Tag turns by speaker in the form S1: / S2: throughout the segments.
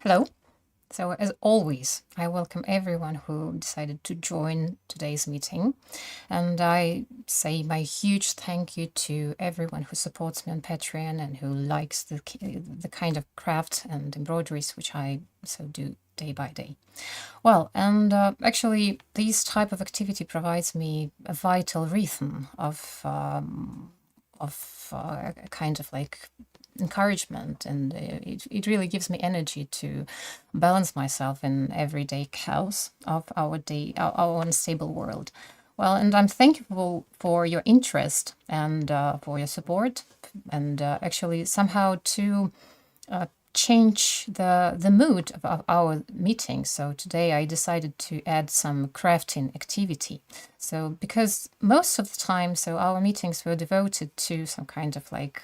S1: Hello. So, as always, I welcome everyone who decided to join today's meeting. And I say my huge thank you to everyone who supports me on Patreon and who likes the kind of craft and embroideries which I so do day by day. Well, and actually, this type of activity provides me a vital rhythm of a kind of like encouragement, and it really gives me energy to balance myself in everyday chaos of our unstable world. Well, and I'm thankful for your interest and for your support, and actually somehow to change the mood of our meeting. So today I decided to add some crafting activity. So because most of the time, so our meetings were devoted to some kind of like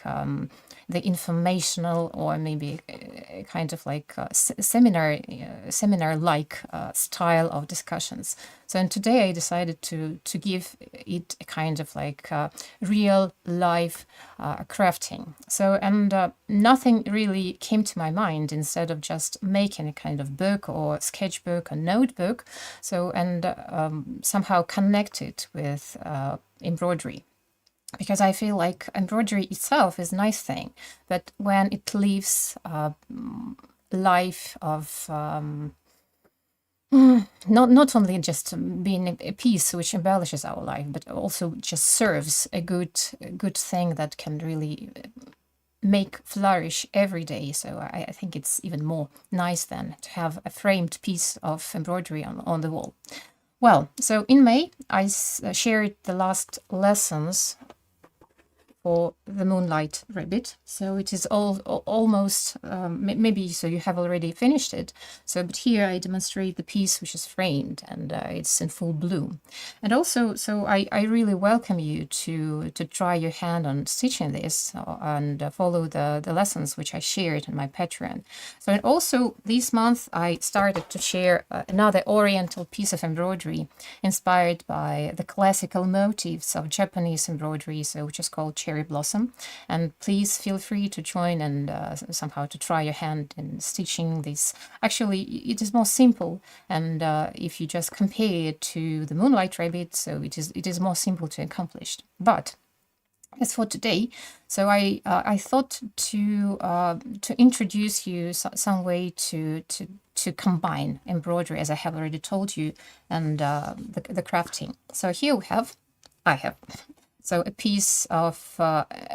S1: the informational or maybe a kind of like seminar like style of discussions. So and today I decided to give it a kind of like real life crafting. So and nothing really came to my mind instead of just making a kind of book or sketchbook or notebook. So and somehow connect it with embroidery, because I feel like embroidery itself is a nice thing, but when it leaves life of not only just being a piece which embellishes our life, but also just serves a good thing that can really make flourish every day. So I think it's even more nice than to have a framed piece of embroidery on the wall. Well, so in May, I shared the last lessons for the Moonlight Rabbit. So it is almost, maybe so you have already finished it. So, but here I demonstrate the piece which is framed, and it's in full bloom. And also, so I really welcome you to try your hand on stitching this and follow the lessons which I shared on my Patreon. So and also this month I started to share another oriental piece of embroidery inspired by the classical motifs of Japanese embroidery, so which is called cherry blossom. And please feel free to join and somehow to try your hand in stitching this. Actually, it is more simple, and if you just compare it to the Moonlight Rabbit, so it is more simple to accomplish. But as for today, so I thought to introduce you some way to combine embroidery, as I have already told you, and the crafting. So here I have so a piece of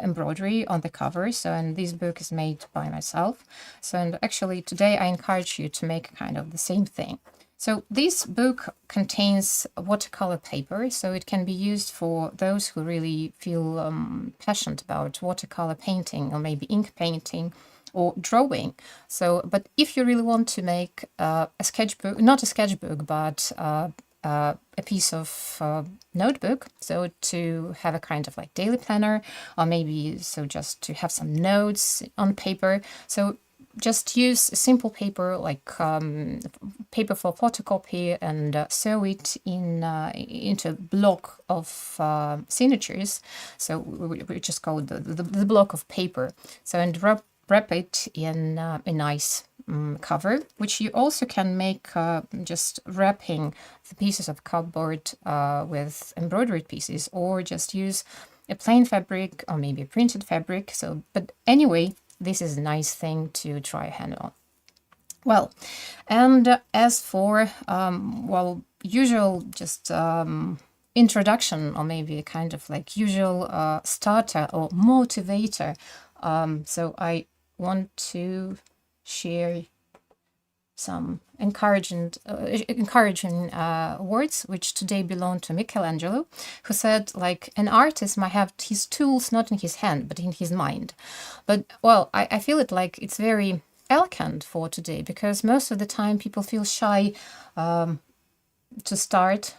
S1: embroidery on the cover. So and this book is made by myself. So and actually today I encourage you to make kind of the same thing. So this book contains watercolor paper, so it can be used for those who really feel passionate about watercolor painting or maybe ink painting or drawing. So, but if you really want to make a sketchbook, not a sketchbook, but a piece of notebook, so to have a kind of like daily planner, or maybe so just to have some notes on paper. So just use a simple paper like paper for photocopy and sew it into a block of signatures. So we just call it the block of paper. So and wrap it in a nice cover, which you also can make just wrapping the pieces of cardboard with embroidered pieces, or just use a plain fabric or maybe a printed fabric. So, but anyway, this is a nice thing to try a hand on. Well, and as for well, usual just introduction, or maybe a kind of like usual starter or motivator. So I want to share some encouraging words which today belong to Michelangelo, who said like an artist might have his tools not in his hand but in his mind. But well, I feel it like it's very elegant for today, because most of the time people feel shy to start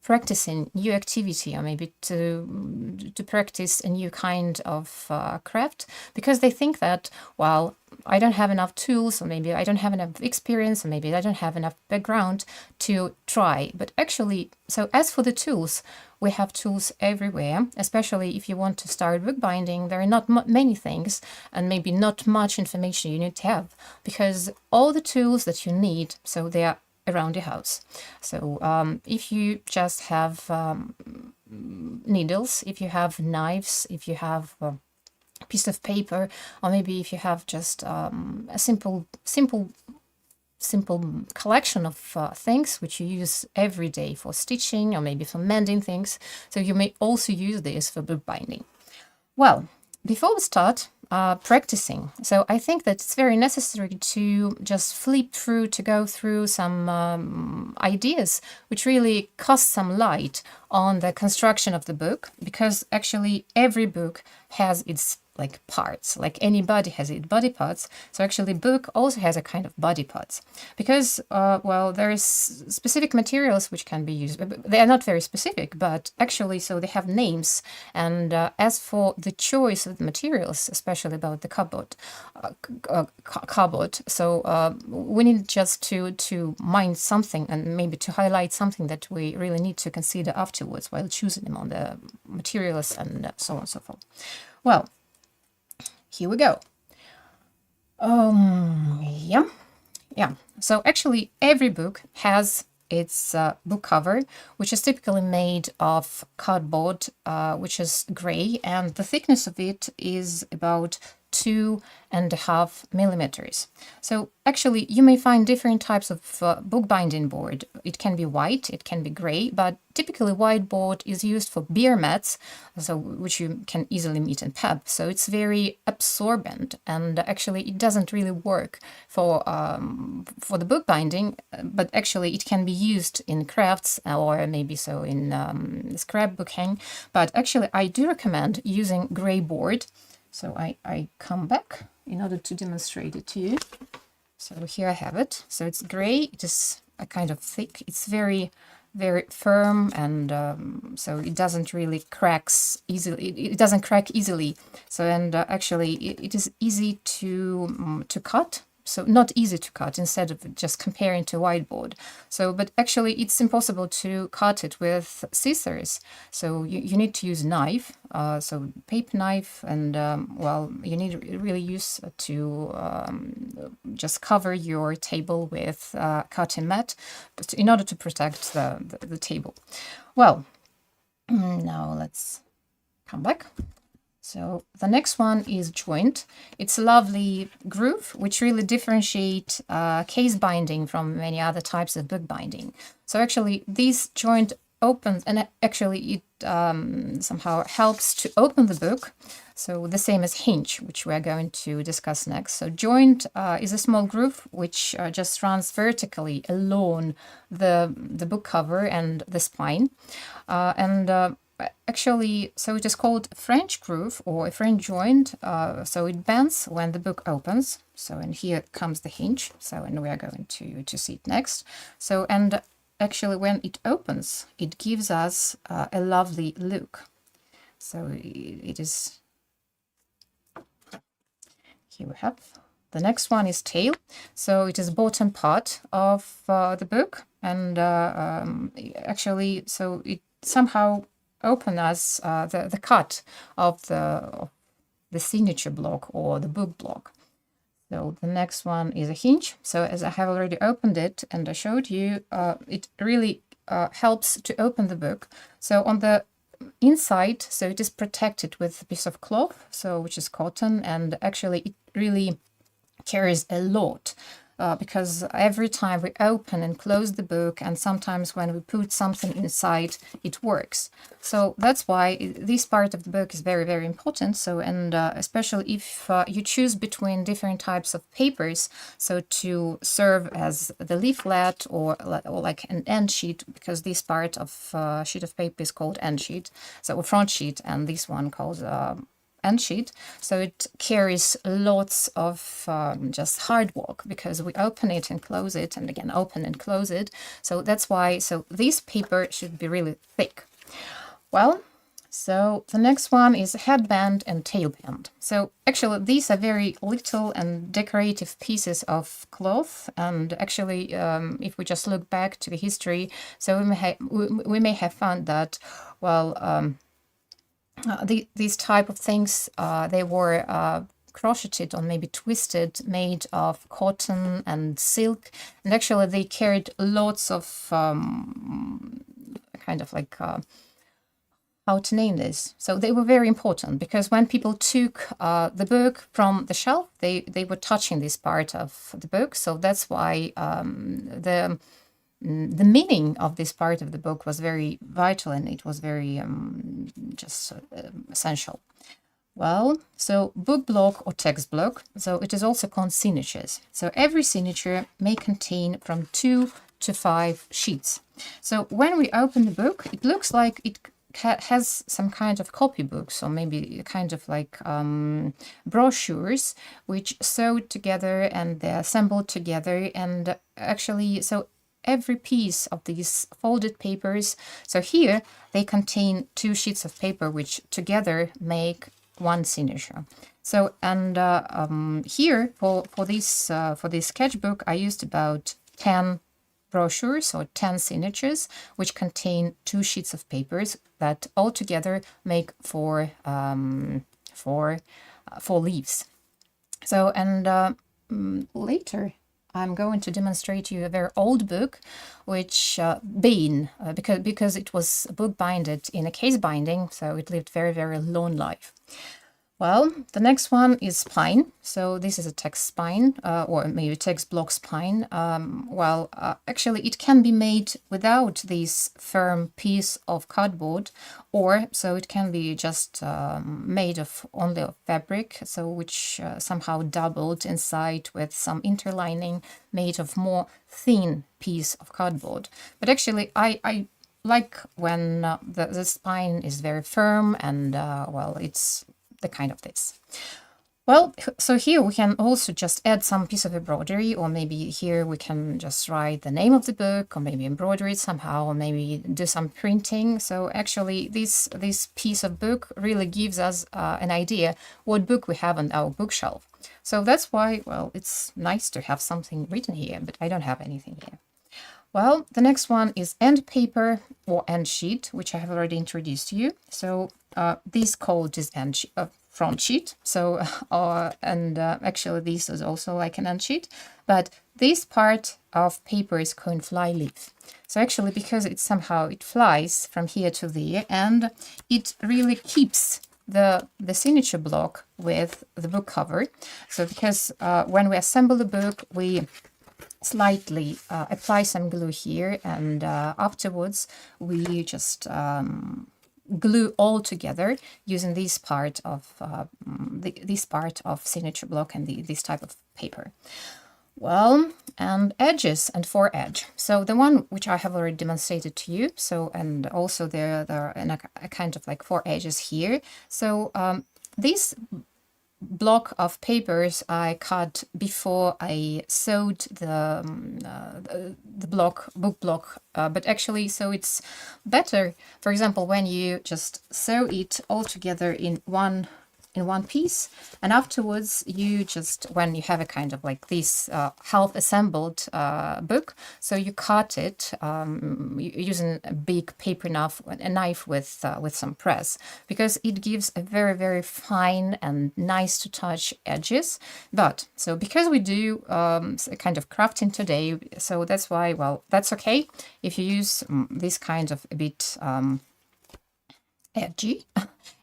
S1: practicing new activity, or maybe to practice a new kind of craft, because they think that, well, I don't have enough tools, or maybe I don't have enough experience, or maybe I don't have enough background to try. But actually, so as for the tools, we have tools everywhere, especially if you want to start bookbinding. There are not many things and maybe not much information you need to have, because all the tools that you need, so they are around your house. So if you just have needles, if you have knives, if you have a piece of paper, or maybe if you have just a simple collection of things which you use every day for stitching or maybe for mending things. So you may also use this for bookbinding. Well, before we start practicing, so I think that it's very necessary to just flip through, to go through some ideas which really cast some light on the construction of the book, because actually every book has its like parts, like any body has its body parts. So actually book also has a kind of body parts, because well, there is specific materials which can be used. They are not very specific, but actually so they have names. And as for the choice of the materials, especially about the cardboard, so we need just to mind something and maybe to highlight something that we really need to consider afterwards while choosing them on the materials and so on and so forth. Well, here we go. Yeah. So actually, every book has its book cover, which is typically made of cardboard, which is gray, and the thickness of it is about 2.5 millimeters. So actually, you may find different types of bookbinding board. It can be white, it can be gray, but typically white board is used for beer mats, so which you can easily meet in pub. So it's very absorbent, and actually it doesn't really work for the bookbinding, but actually it can be used in crafts or maybe so in scrapbooking. But actually, I do recommend using gray board. So I come back in order to demonstrate it to you. So here I have it. So it's gray. It is a kind of thick. It's very, very firm, and so it doesn't really cracks easily. It doesn't crack easily. So and actually it is easy to cut. So not easy to cut, instead of just comparing to whiteboard. So, but actually it's impossible to cut it with scissors. So you need to use knife, so paper knife, and well, you need really use to just cover your table with cutting mat in order to protect the table. Well, now let's come back. So the next one is joint. It's a lovely groove which really differentiate case binding from many other types of bookbinding. So actually this joint opens, and actually it somehow helps to open the book. So the same as hinge, which we are going to discuss next. So joint is a small groove which just runs vertically along the book cover and the spine. Actually, so it is called a French groove or a French joint. So it bends when the book opens. So and here comes the hinge. So and we are going to see it next. So and actually when it opens, it gives us a lovely look. So it is. Here we have. The next one is tail. So it is bottom part of the book, and actually, so it somehow open as the cut of the signature block or the book block. So the next one is a hinge. So as I have already opened it and I showed you, it really helps to open the book. So on the inside, so it is protected with a piece of cloth, so which is cotton, and actually it really carries a lot. Because every time we open and close the book, and sometimes when we put something inside, it works. So that's why this part of the book is very, very important. So, and especially if you choose between different types of papers, so to serve as the leaflet or like an end sheet, because this part of sheet of paper is called end sheet, so front sheet, and this one called end sheet, so it carries lots of just hard work, because we open it and close it, and again open and close it. So that's why, so this paper should be really thick. Well, so the next one is headband and tailband. So actually these are very little and decorative pieces of cloth, and actually if we just look back to the history, so we may have found that, well, these type of things, they were crocheted or maybe twisted, made of cotton and silk, and actually they carried lots of kind of like how to name this. So they were very important, because when people took the book from the shelf, they were touching this part of the book. So that's why the meaning of this part of the book was very vital, and it was very just essential. Well, so book block or text block, so it is also called signatures. So every signature may contain from 2 to 5 sheets. So when we open the book, it looks like it has some kind of copybooks, or maybe kind of like brochures, which sewed together and they're assembled together. And actually, so every piece of these folded papers, so here they contain 2 sheets of paper, which together make 1 signature. So, and here for this sketchbook, I used about 10 brochures or 10 signatures, which contain 2 sheets of papers that all together make 4 leaves. So, and later I'm going to demonstrate to you a very old book, which because it was bookbinded in a case binding, so it lived very, very long life. Well, the next one is spine. So this is a text spine, or maybe text block spine. Actually, it can be made without this firm piece of cardboard, or so it can be just made of only of fabric, so which somehow doubled inside with some interlining made of more thin piece of cardboard. But actually, I like when the spine is very firm, and it's the kind of this. Well, so here we can also just add some piece of embroidery, or maybe here we can just write the name of the book, or maybe embroider it somehow, or maybe do some printing. So actually this piece of book really gives us an idea what book we have on our bookshelf. So that's why, well, it's nice to have something written here, but I don't have anything here. Well, the next one is end paper or end sheet, which I have already introduced to you. So this called is front sheet. So actually this is also like an end sheet, but this part of paper is called fly leaf. So actually, because it flies from here to there, and it really keeps the signature block with the book cover. So because when we assemble the book, we slightly apply some glue here, and afterwards we just glue all together using this part of signature block and this type of paper. Well, and edges and foredge. So the one which I have already demonstrated to you. So, and also there are a kind of like 4 edges here. So this block of papers I cut before I sewed the book block, but actually, so it's better, for example, when you just sew it all together in one piece, and afterwards you just, when you have a kind of like this half assembled book, so you cut it using a big paper knife with some press, because it gives a very, very fine and nice to touch edges. But so because we do kind of crafting today, so that's why, well, that's okay if you use this kind of a bit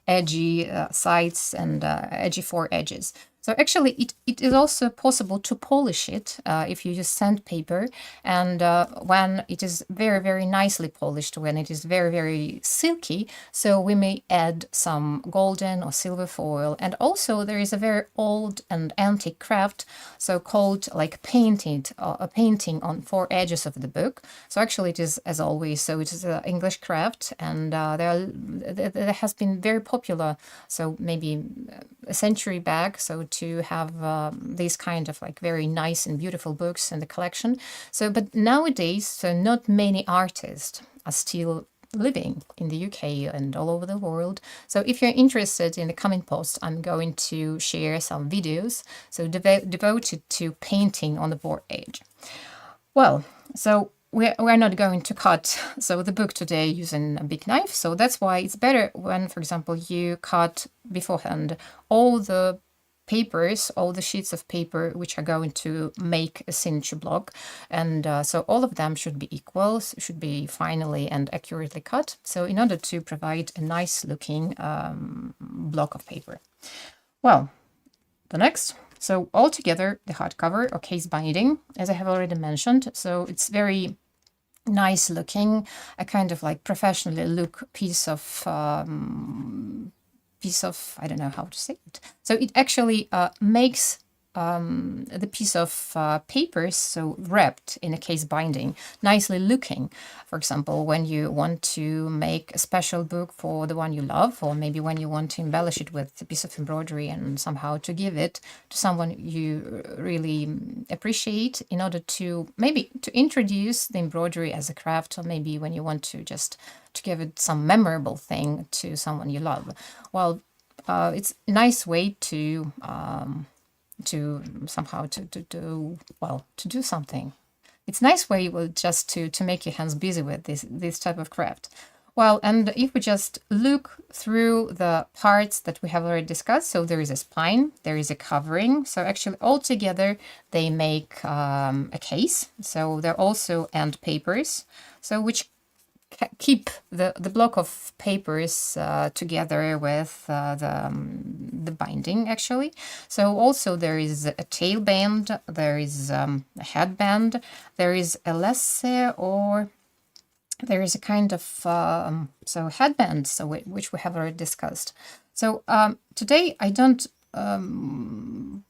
S1: edgy sides and edgy 4 edges. So actually, it is also possible to polish it if you use sandpaper. And when it is very, very nicely polished, when it is very, very silky, so we may add some golden or silver foil. And also there is a very old and antique craft, so called like painted, a painting on 4 edges of the book. So actually it is, as always, so it is an English craft, and there has been very popular, so maybe a century back, so to have these kind of like very nice and beautiful books in the collection. So but nowadays, so not many artists are still living in the UK and all over the world. So if you're interested, in the coming post, I'm going to share some videos so devoted to painting on the board edge. Well, so we're not going to cut so the book today using a big knife, so that's why it's better when, for example, you cut beforehand all the papers, all the sheets of paper which are going to make a signature block, and so all of them should be equal, should be finely and accurately cut, so in order to provide a nice looking block of paper. Well, the next, so altogether the hardcover or case binding, as I have already mentioned, so it's very nice looking, a kind of like professionally look piece of I don't know how to say it. So it actually makes the piece of paper, so wrapped in a case binding, nicely looking. For example, when you want to make a special book for the one you love, or maybe when you want to embellish it with a piece of embroidery and somehow to give it to someone you really appreciate, in order to maybe to introduce the embroidery as a craft, or maybe when you want to just to give it some memorable thing to someone you love. Well, it's a nice way to somehow to do something. It's a nice way, well, just to make your hands busy with this type of craft. Well, and if we just look through the parts that we have already discussed, so there is a spine, there is a covering, so actually all together they make a case. So they're also end papers, so which keep the block of papers together with the binding, actually. So also there is a tail band, there is a headband, there is a lace, or there is a kind of so headband, so which we have already discussed. So today I don't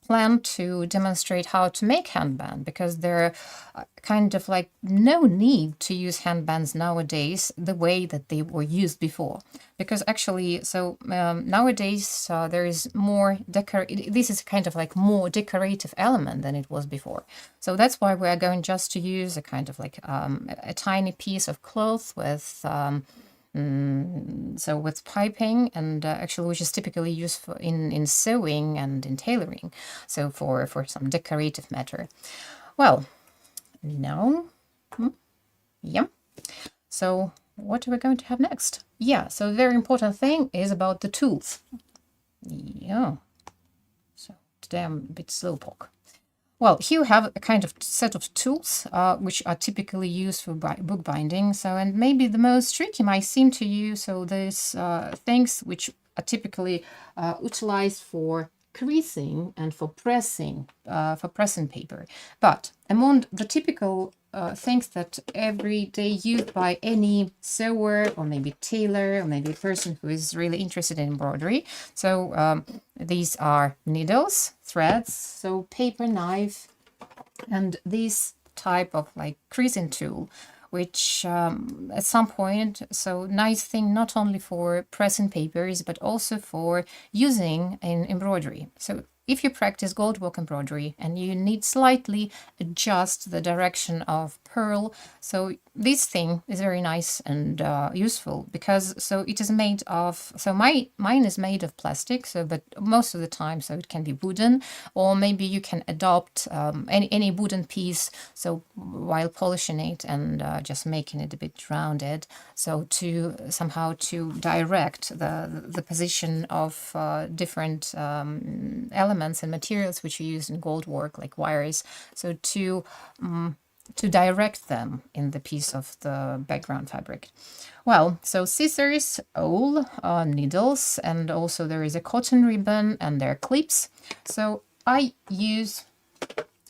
S1: plan to demonstrate how to make handband, because there are kind of like no need to use handbands nowadays the way that they were used before, because actually so nowadays there is more this is kind of like more decorative element than it was before. So that's why we are going just to use a kind of like a tiny piece of cloth with so with piping, and actually which is typically used for in sewing and in tailoring, so for some decorative matter. Well, now, yeah, so what are we going to have next? Yeah, so a very important thing is about the tools. Yeah, so today I'm a bit slowpoke. Well, here we have a kind of set of tools which are typically used for bookbinding. So, and maybe the most tricky might seem to you, so there's things which are typically utilized for creasing and for pressing paper. But among the typical things that every day used by any sewer or maybe tailor or maybe a person who is really interested in embroidery, so these are needles, threads, so paper knife, and this type of like creasing tool, which at some point, so nice thing not only for pressing papers but also for using in embroidery. So if you practice gold work embroidery and you need slightly adjust the direction of purl, so this thing is very nice and useful, because so it is made of, so mine is made of plastic, so but most of the time so it can be wooden, or maybe you can adopt any wooden piece, so while polishing it and just making it a bit rounded, so to somehow to direct the position of different elements and materials which you use in gold work, like wires, so to direct them in the piece of the background fabric. Well, so scissors, awl, needles, and also there is a cotton ribbon and there are clips. So I use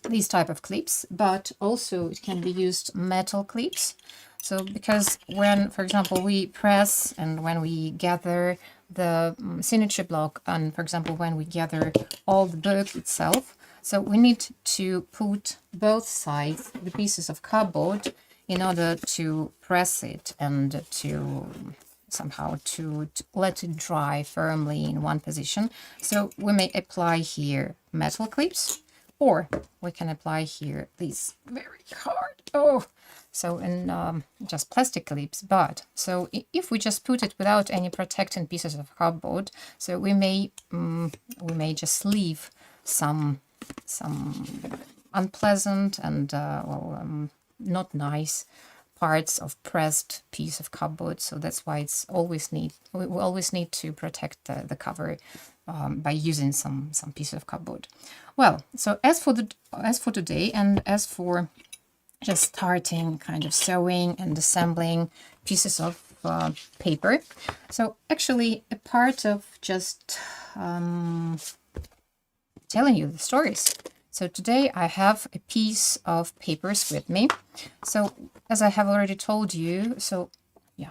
S1: these type of clips, but also it can be used metal clips. So because when, for example, we press and when we gather the signature block, and for example, when we gather all the book itself, so we need to put both sides, the pieces of cardboard, in order to press it and to somehow to let it dry firmly in one position. So we may apply here metal clips, or we can apply here these very hard, so in just plastic clips. But so if we just put it without any protecting pieces of cardboard, so we may just leave some unpleasant and not nice parts of pressed piece of cardboard. So that's why we always need to protect the cover by using some piece of cardboard. Well, so as for today, and as for just starting kind of sewing and assembling pieces of paper, so actually a part of just telling you the stories. So today I have a piece of papers with me. So as I have already told you, so yeah,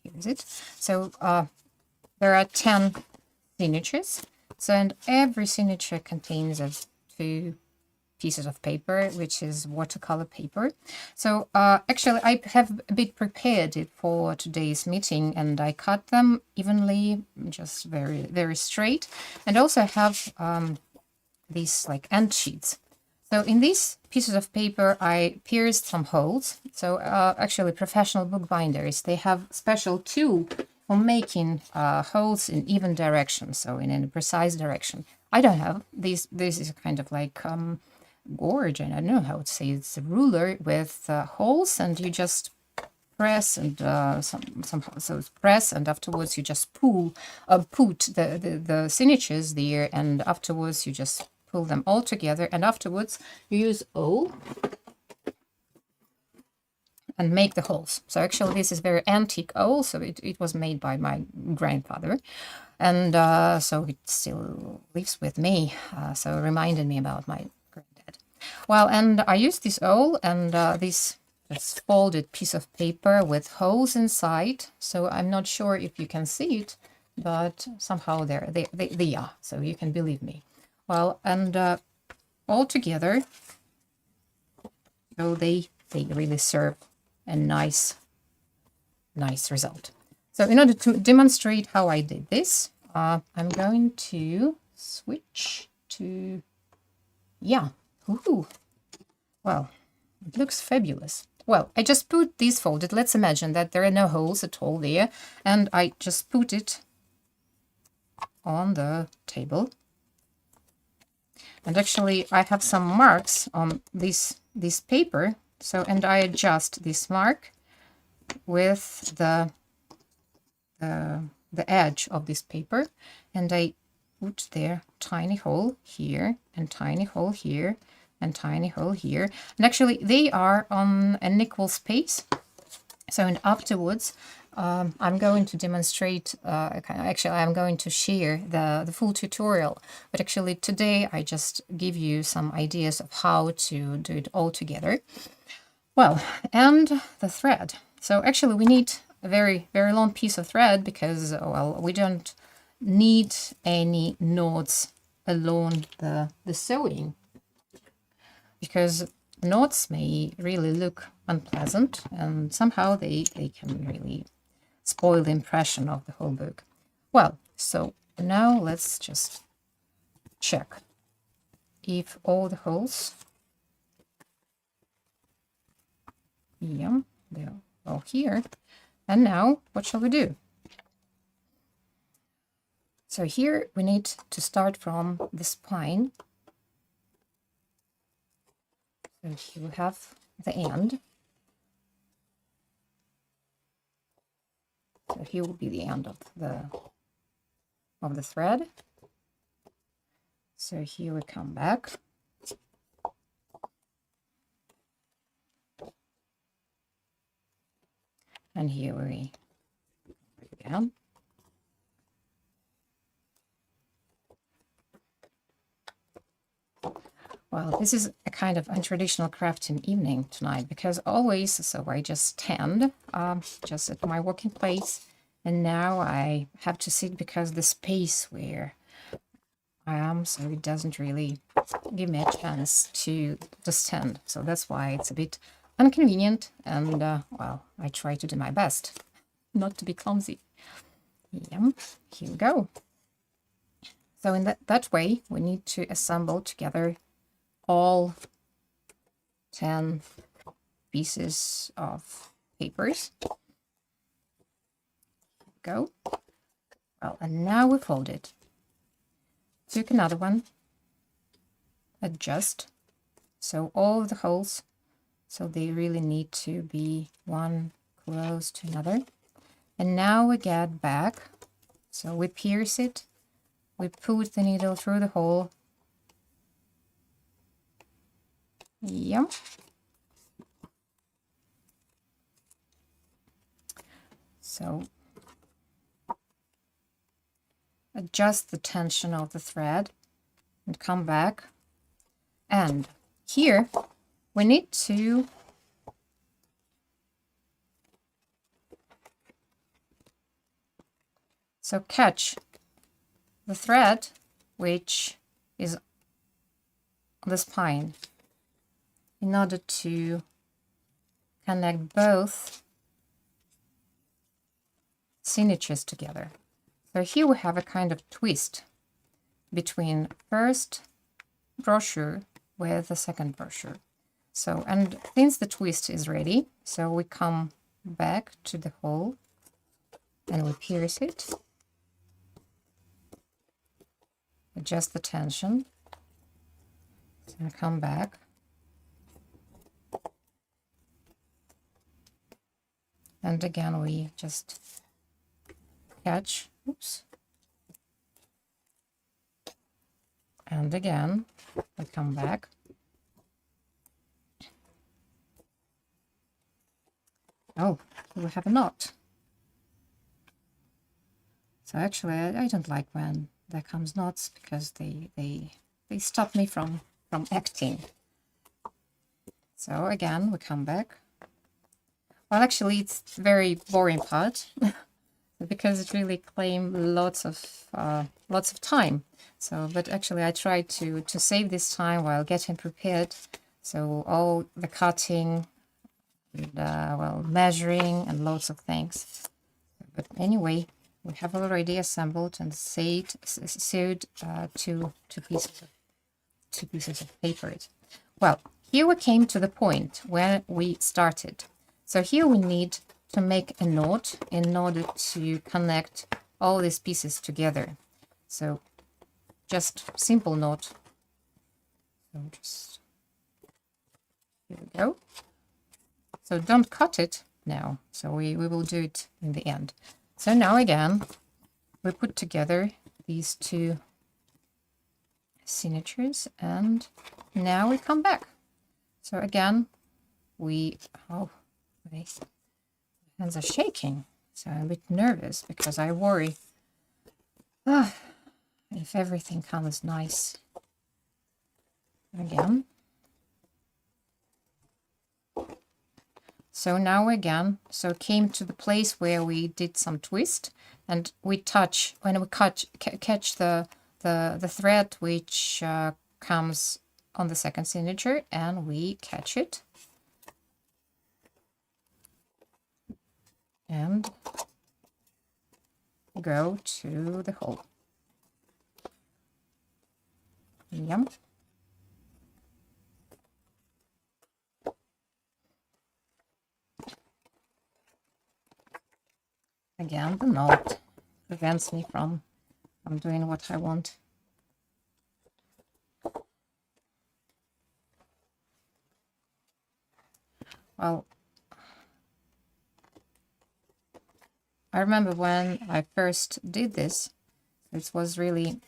S1: here is it. So there are 10 signatures. So and every signature contains of 2 pieces of paper, which is watercolor paper. So actually I have a bit prepared it for today's meeting, and I cut them evenly, just very, very straight. And also I have these like end sheets. So in these pieces of paper, I pierced some holes. So actually professional bookbinders, they have special tool for making holes in even direction, so in a precise direction. I don't have these. This is kind of like gorge, and I don't know how to say it. It's a ruler with holes, and you just press and so press, and afterwards you just put the signatures there, and afterwards you just pull them all together, and afterwards you use awl and make the holes. So actually this is very antique awl, so it was made by my grandfather, and so it still lives with me, so it reminded me about my granddad. Well, and I used this awl and this folded piece of paper with holes inside. So I'm not sure if you can see it, but somehow they are, so you can believe me. Well, and all together, so they really serve a nice result. So in order to demonstrate how I did this, I'm going to switch to, yeah, ooh, well, it looks fabulous. Well, I just put these folded. Let's imagine that there are no holes at all there, and I just put it on the table. And actually, I have some marks on this paper. So, and I adjust this mark with the edge of this paper, and I put there tiny hole here and tiny hole here and tiny hole here. And actually, they are on an equal space. So, and afterwards, I'm going to demonstrate, actually I'm going to share the full tutorial, but actually today I just give you some ideas of how to do it all together. Well, and the thread. So actually we need a very, very long piece of thread because, well, we don't need any knots along the sewing, because knots may really look unpleasant, and somehow they can really spoil the impression of the whole book. Well, so now let's just check if all the holes, yeah, they're all here. And now what shall we do? So here we need to start from the spine. So here we have the end. So here will be the end of the thread. So here we come back. And here we again. Well, this is a kind of untraditional crafting evening tonight because always, so I just stand just at my working place, and now I have to sit because the space where I am, so it doesn't really give me a chance to stand. So that's why it's a bit inconvenient, and well, I try to do my best not to be clumsy. Yeah, here we go. So in that way, we need to assemble together all 10 pieces of papers. Go. Well, and now we fold it. Take another one. Adjust. So all of the holes, so they really need to be one close to another. And now we get back. So we pierce it. We put the needle through the hole. Yep. So adjust the tension of the thread and come back. And here we need to catch the thread which is on the spine in order to connect both signatures together. So here we have a kind of twist between first brochure with the second brochure. So, and since the twist is ready, so we come back to the hole and we pierce it, adjust the tension, and come back. And again, we just catch, oops, and again, we come back. Oh, we have a knot. So actually, I don't like when there comes knots because they stop me from acting. So again, we come back. Well, actually, it's very boring part because it really claims lots of time. So, but actually, I try to save this time while getting prepared. So all the cutting, and, well, measuring, and lots of things. But anyway, we have already assembled and sewed two pieces of paper. Well, here we came to the point where we started. So here we need to make a knot in order to connect all these pieces together. So just simple knot. So just here we go. So don't cut it now. So we will do it in the end. So now again, we put together these two signatures, and now we come back. So again, we, oh, my hands are shaking. So I'm a bit nervous because I worry if everything comes nice. Again. So now again, so came to the place where we did some twist, and we touch, when we catch the thread which comes on the second signature, and we catch it. And go to the hole. Yum. Again, the knot prevents me from doing what I want. Well, I remember when I first did this, it was really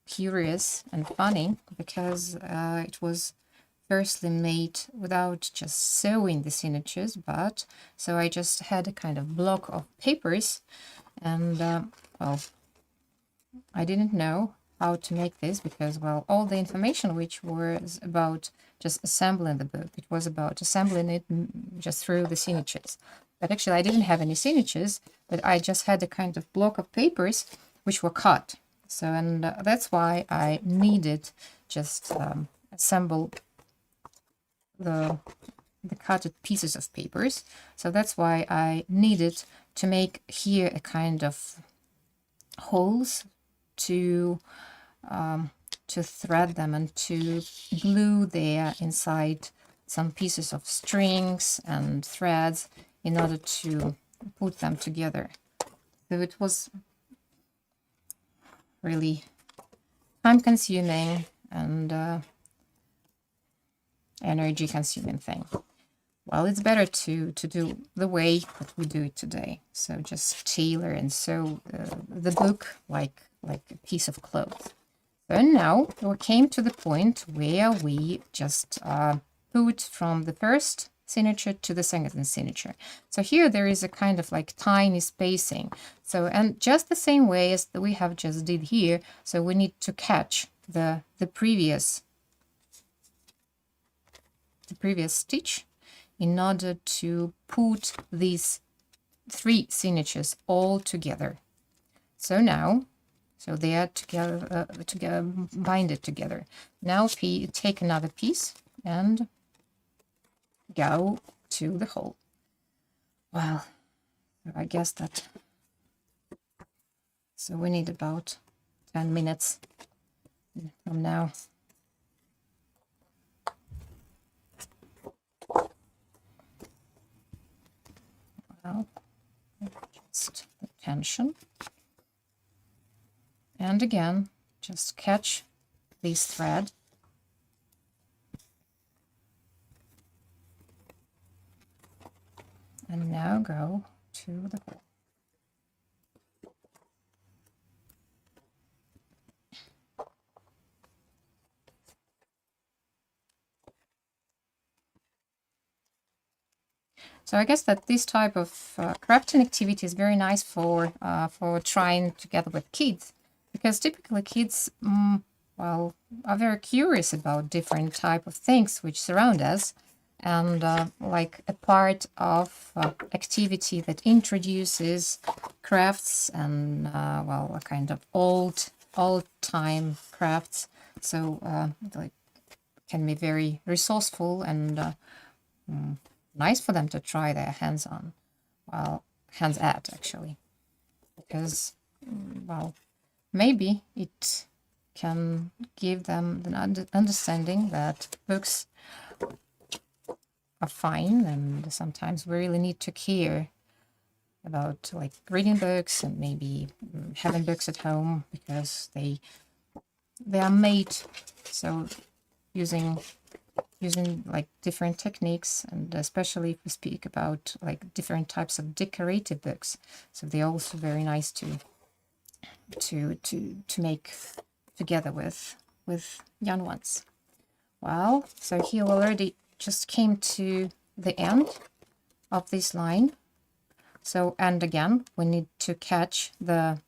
S1: curious and funny because it was firstly made without just sewing the signatures, but so I just had a kind of block of papers, and well, I didn't know how to make this, because, well, all the information which was about just assembling the book, it was about assembling it just through the signatures. But actually I didn't have any signatures, but I just had a kind of block of papers which were cut. So, and that's why I needed just assemble the cutted pieces of papers. So that's why I needed to make here a kind of holes to thread them and to glue there inside some pieces of strings and threads in order to put them together. So it was really time-consuming and energy-consuming thing. Well, it's better to do the way that we do it today. So just tailor and sew the book like a piece of cloth. So now we came to the point where we just put from the first signature to the second signature. So here there is a kind of like tiny spacing. So, and just the same way as we have just did here, so we need to catch the previous stitch in order to put these 3 signatures all together. So now, so they are together, bind it together. Now take another piece and go to the hole. Well, I guess that, so we need about 10 minutes from now. Well, just the tension. And again, just catch this thread. And now go to the hole. So I guess that this type of crafting activity is very nice for trying together with kids, because typically kids, well, are very curious about different type of things which surround us, and like a part of activity that introduces crafts and well, a kind of old-time crafts. So like can be very resourceful and nice for them to try their hands on, well, hands at actually, because, well, maybe it can give them the understanding that books are fine, and sometimes we really need to care about like reading books and maybe having books at home, because they are made so using like different techniques, and especially if we speak about like different types of decorative books, so they're also very nice to make together with young ones. Well, so here we already just came to the end of this line. So, and again, we need to catch the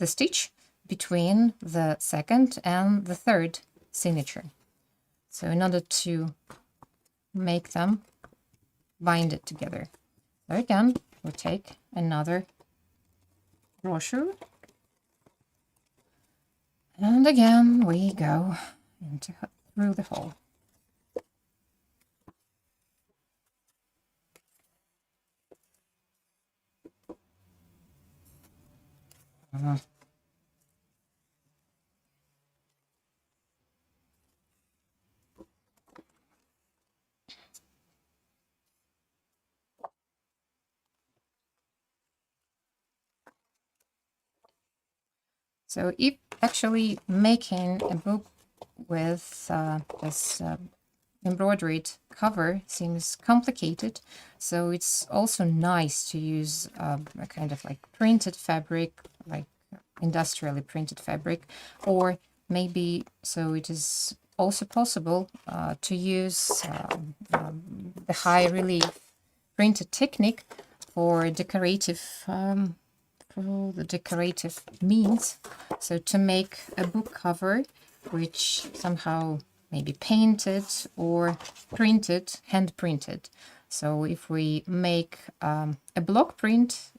S1: stitch between the second and the third signature. So in order to make them bind it together. So again, we take another brochure, and again we go through the hole. So if actually making a book with this embroidered cover seems complicated, so it's also nice to use a kind of like printed fabric, like industrially printed fabric, or maybe so it is also possible to use the high relief printed technique for decorative beautiful the decorative means. So to make a book cover which somehow maybe painted or printed, hand printed. So if we make a block print,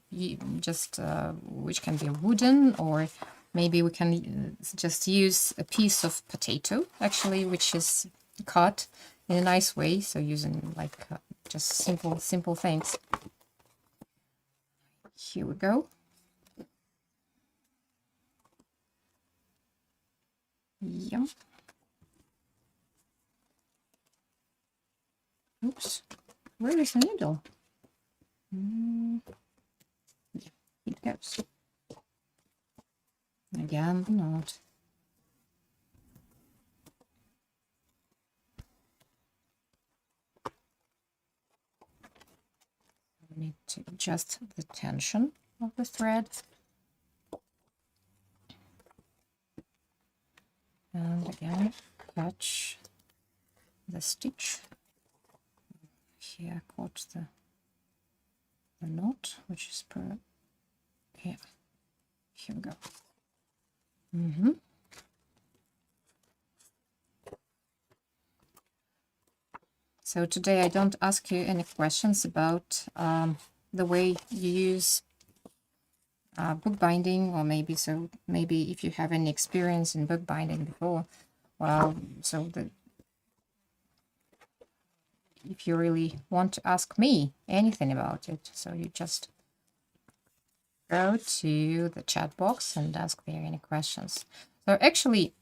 S1: just which can be wooden, or maybe we can just use a piece of potato, actually, which is cut in a nice way. So using like just simple things. Here we go. Yep. Oops. Where is the needle? Yeah, it goes. Again, the knot. We need to adjust the tension of the thread. And again, catch the stitch. Here, caught the knot, which is per. Yeah, here we go. So today I don't ask you any questions about the way you use bookbinding, or maybe if you have any experience in bookbinding before. Well, if you really want to ask me anything about it, so you just go to the chat box and ask me any questions. So actually,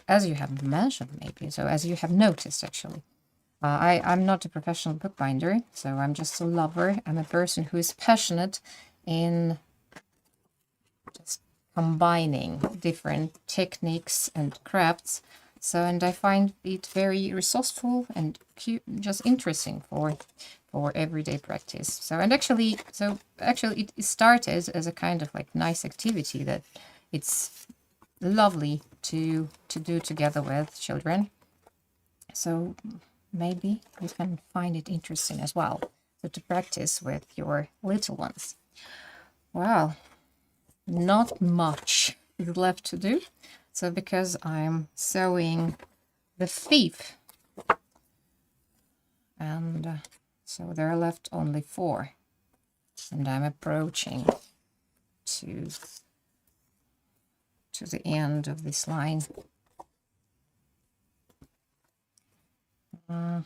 S1: as you have mentioned, maybe, so as you have noticed, actually, I'm not a professional bookbinder, so I'm just a lover. I'm a person who is passionate in just combining different techniques and crafts. So, and I find it very resourceful and cute, just interesting for everyday practice. So, and actually it started as a kind of like nice activity that it's lovely to do together with children. So maybe you can find it interesting as well. So to practice with your little ones. Well, not much is left to do. So because I'm sewing the thief, and so there are left only 4, and I'm approaching to the end of this line. Yeah.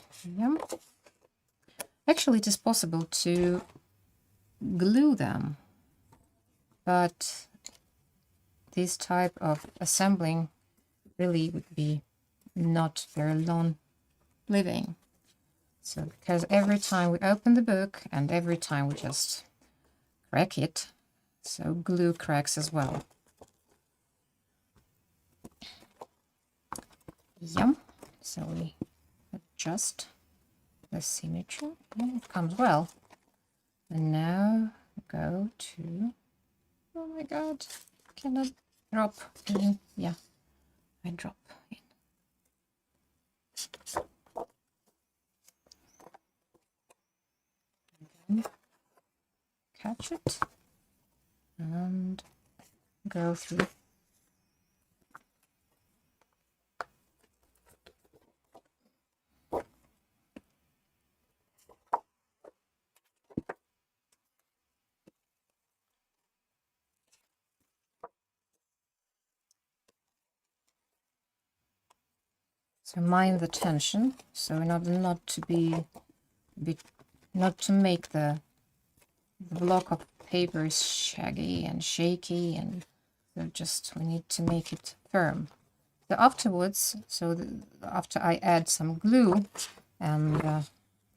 S1: Actually, it is possible to glue them, but this type of assembling really would be not very long living. So because every time we open the book and every time we just crack it, so glue cracks as well. Yeah, so we adjust the symmetry and it comes well. And now go to, oh my god, can I drop in? Yeah, I drop in. Catch it and go through. So mind the tension, so in order not to not to make the block of paper is shaggy and shaky, and so just we need to make it firm. So afterwards, after I add some glue and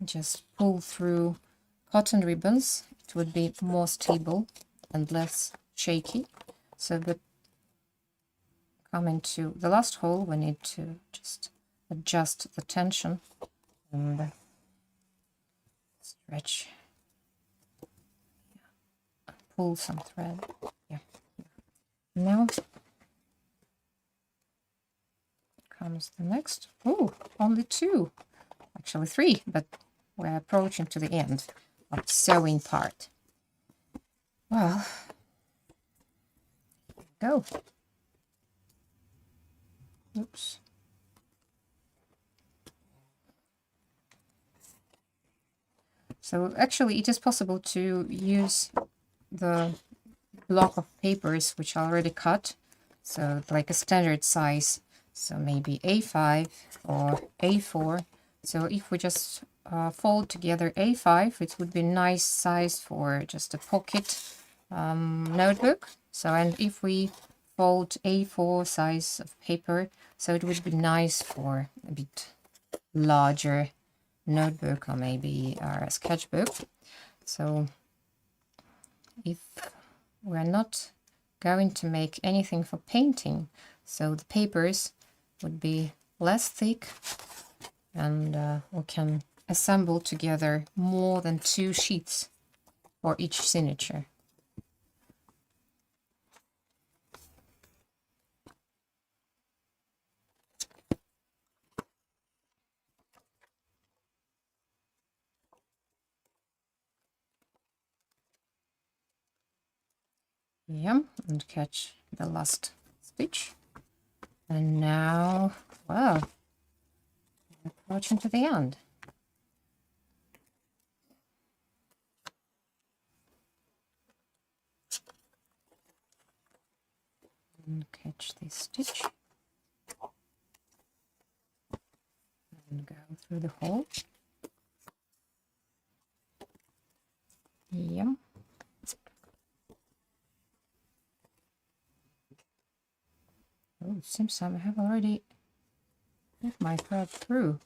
S1: just pull through cotton ribbons, it would be more stable and less shaky. So that coming to the last hole, we need to just adjust the tension and stretch, pull some thread. Yeah. Now comes the next. Oh, only 2, actually 3, but we're approaching to the end of the sewing part. Well, go. Oops. So actually it is possible to use the block of papers which are already cut, so like a standard size, so maybe A5 or A4. So if we just fold together A5, it would be nice size for just a pocket notebook. So, and if we fold A4 size of paper, so it would be nice for a bit larger notebook or maybe a sketchbook. So if we're not going to make anything for painting, so the papers would be less thick, and we can assemble together more than 2 sheets for each signature. Yeah, and catch the last stitch. And now, wow, we're approaching to the end. And catch this stitch. And go through the hole. Yeah. Oh, it seems I have already put my thread through.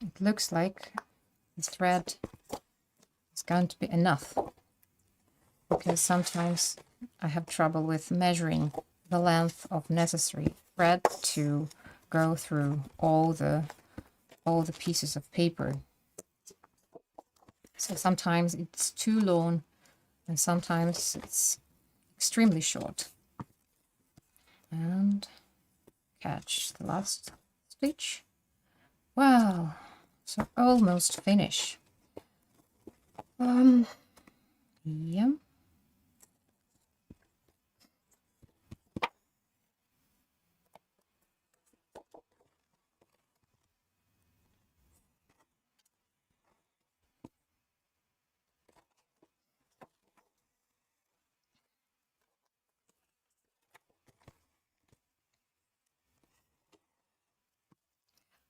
S1: It looks like the thread is going to be enough, because sometimes I have trouble with measuring the length of necessary thread to go through all the pieces of paper. So sometimes it's too long and sometimes it's extremely short. And catch the last stitch. Wow, so almost finish. Yeah.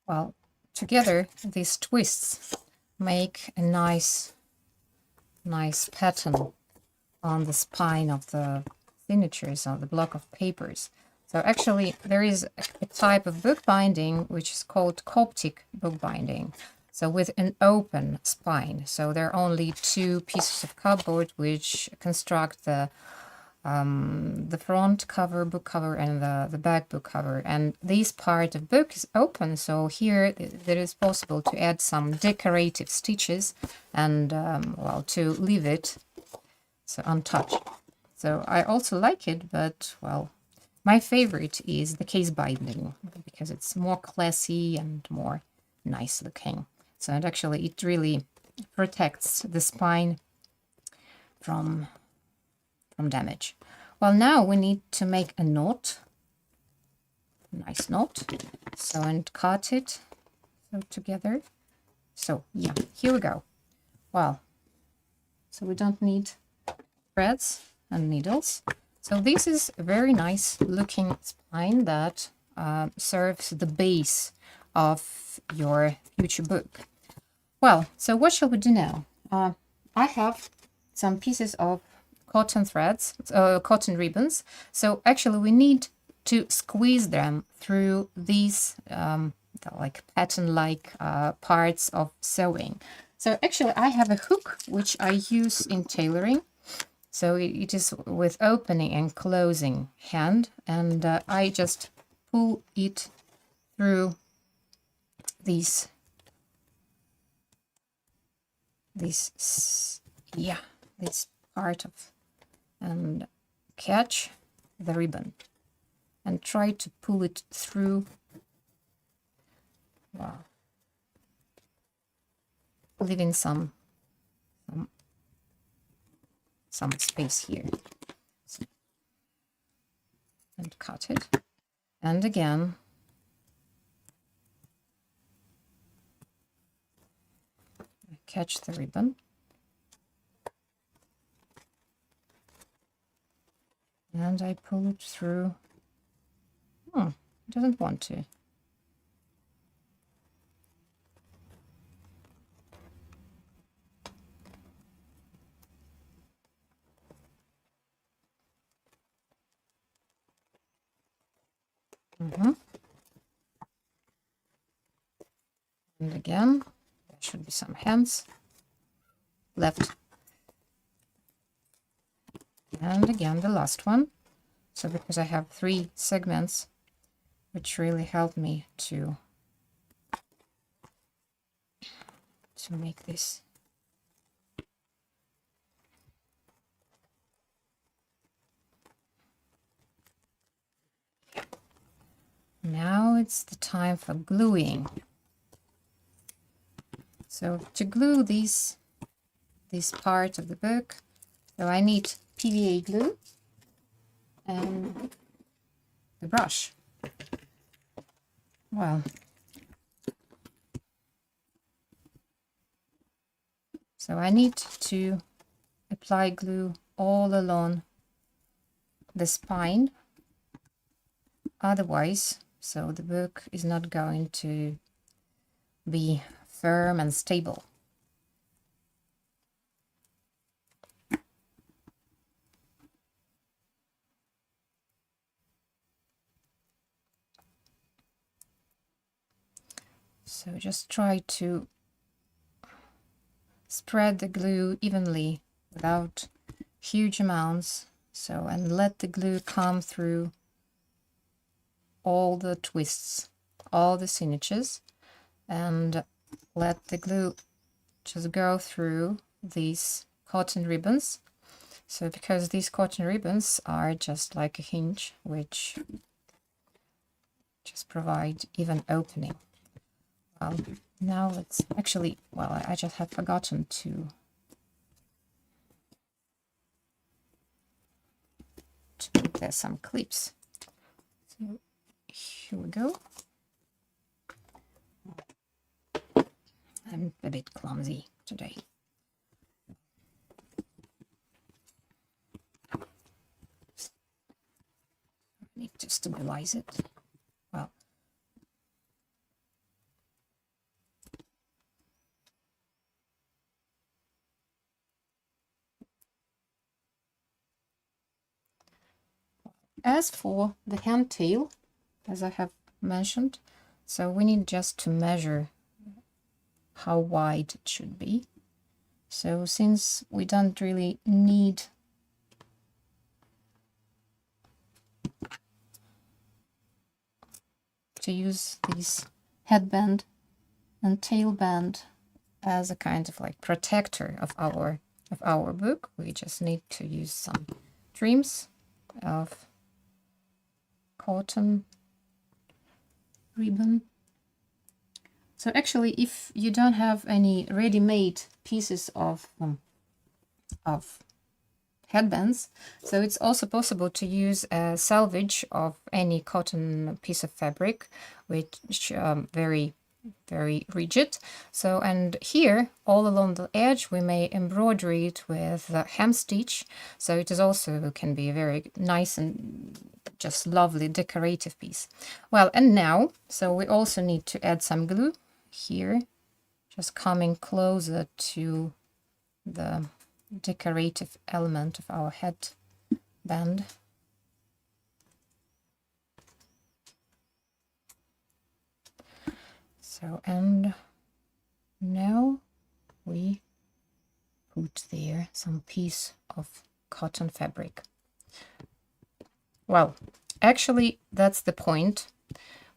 S1: Well, together these twists make a nice pattern on the spine of the signatures on the block of papers. So actually there is a type of bookbinding which is called Coptic bookbinding. So with an open spine. So there are only 2 pieces of cardboard which construct the front cover, book cover, and the back book cover. And this part of book is open, so here it is possible to add some decorative stitches and, well, to leave it so untouched. So I also like it, but, well, my favorite is the case binding because it's more classy and more nice looking. So and actually it really protects the spine from damage. Well, now we need to make a knot, nice knot. So and cut it so together. So yeah, here we go. Well, so we don't need threads and needles. So this is a very nice looking spine that serves the base of your future book. Well, so what shall we do now? I have some pieces of cotton threads, cotton ribbons. So actually we need to squeeze them through these like pattern-like parts of sewing. So actually I have a hook which I use in tailoring. So it is with opening and closing hand, and I just pull it through this part of, and catch the ribbon and try to pull it through. Wow. leaving some space here. And cut it. And again, I catch the ribbon. And I pull it through. It doesn't want to. And again, there should be some hands left. And again, the last one. So because I have 3 segments, which really help me to make this. Now it's the time for gluing. So to glue this part of the book, so I need PVA glue and the brush. Well, so I need to apply glue all along the spine, otherwise, so the book is not going to be firm and stable. So just try to spread the glue evenly without huge amounts. So, and let the glue come through all the twists, all the signatures, and let the glue just go through these cotton ribbons. So because these cotton ribbons are just like a hinge, which just provide even opening. Well, now let's actually, well, I just had forgotten to put there some clips. So here we go. I'm a bit clumsy today. I need to stabilize it. Well, as for the hand tail, as I have mentioned, so we need just to measure how wide it should be. So since we don't really need to use this headband and tailband as a kind of like protector of our book, we just need to use some trims of cotton ribbon. So actually, if you don't have any ready-made pieces of headbands, so it's also possible to use a salvage of any cotton piece of fabric, which very rigid. So, and here all along the edge we may embroider it with hem stitch, so it is also can be a very nice and just lovely decorative piece. Well, and now, so we also need to add some glue here, just coming closer to the decorative element of our headband. So, and now we put there some piece of cotton fabric. Well, actually, that's the point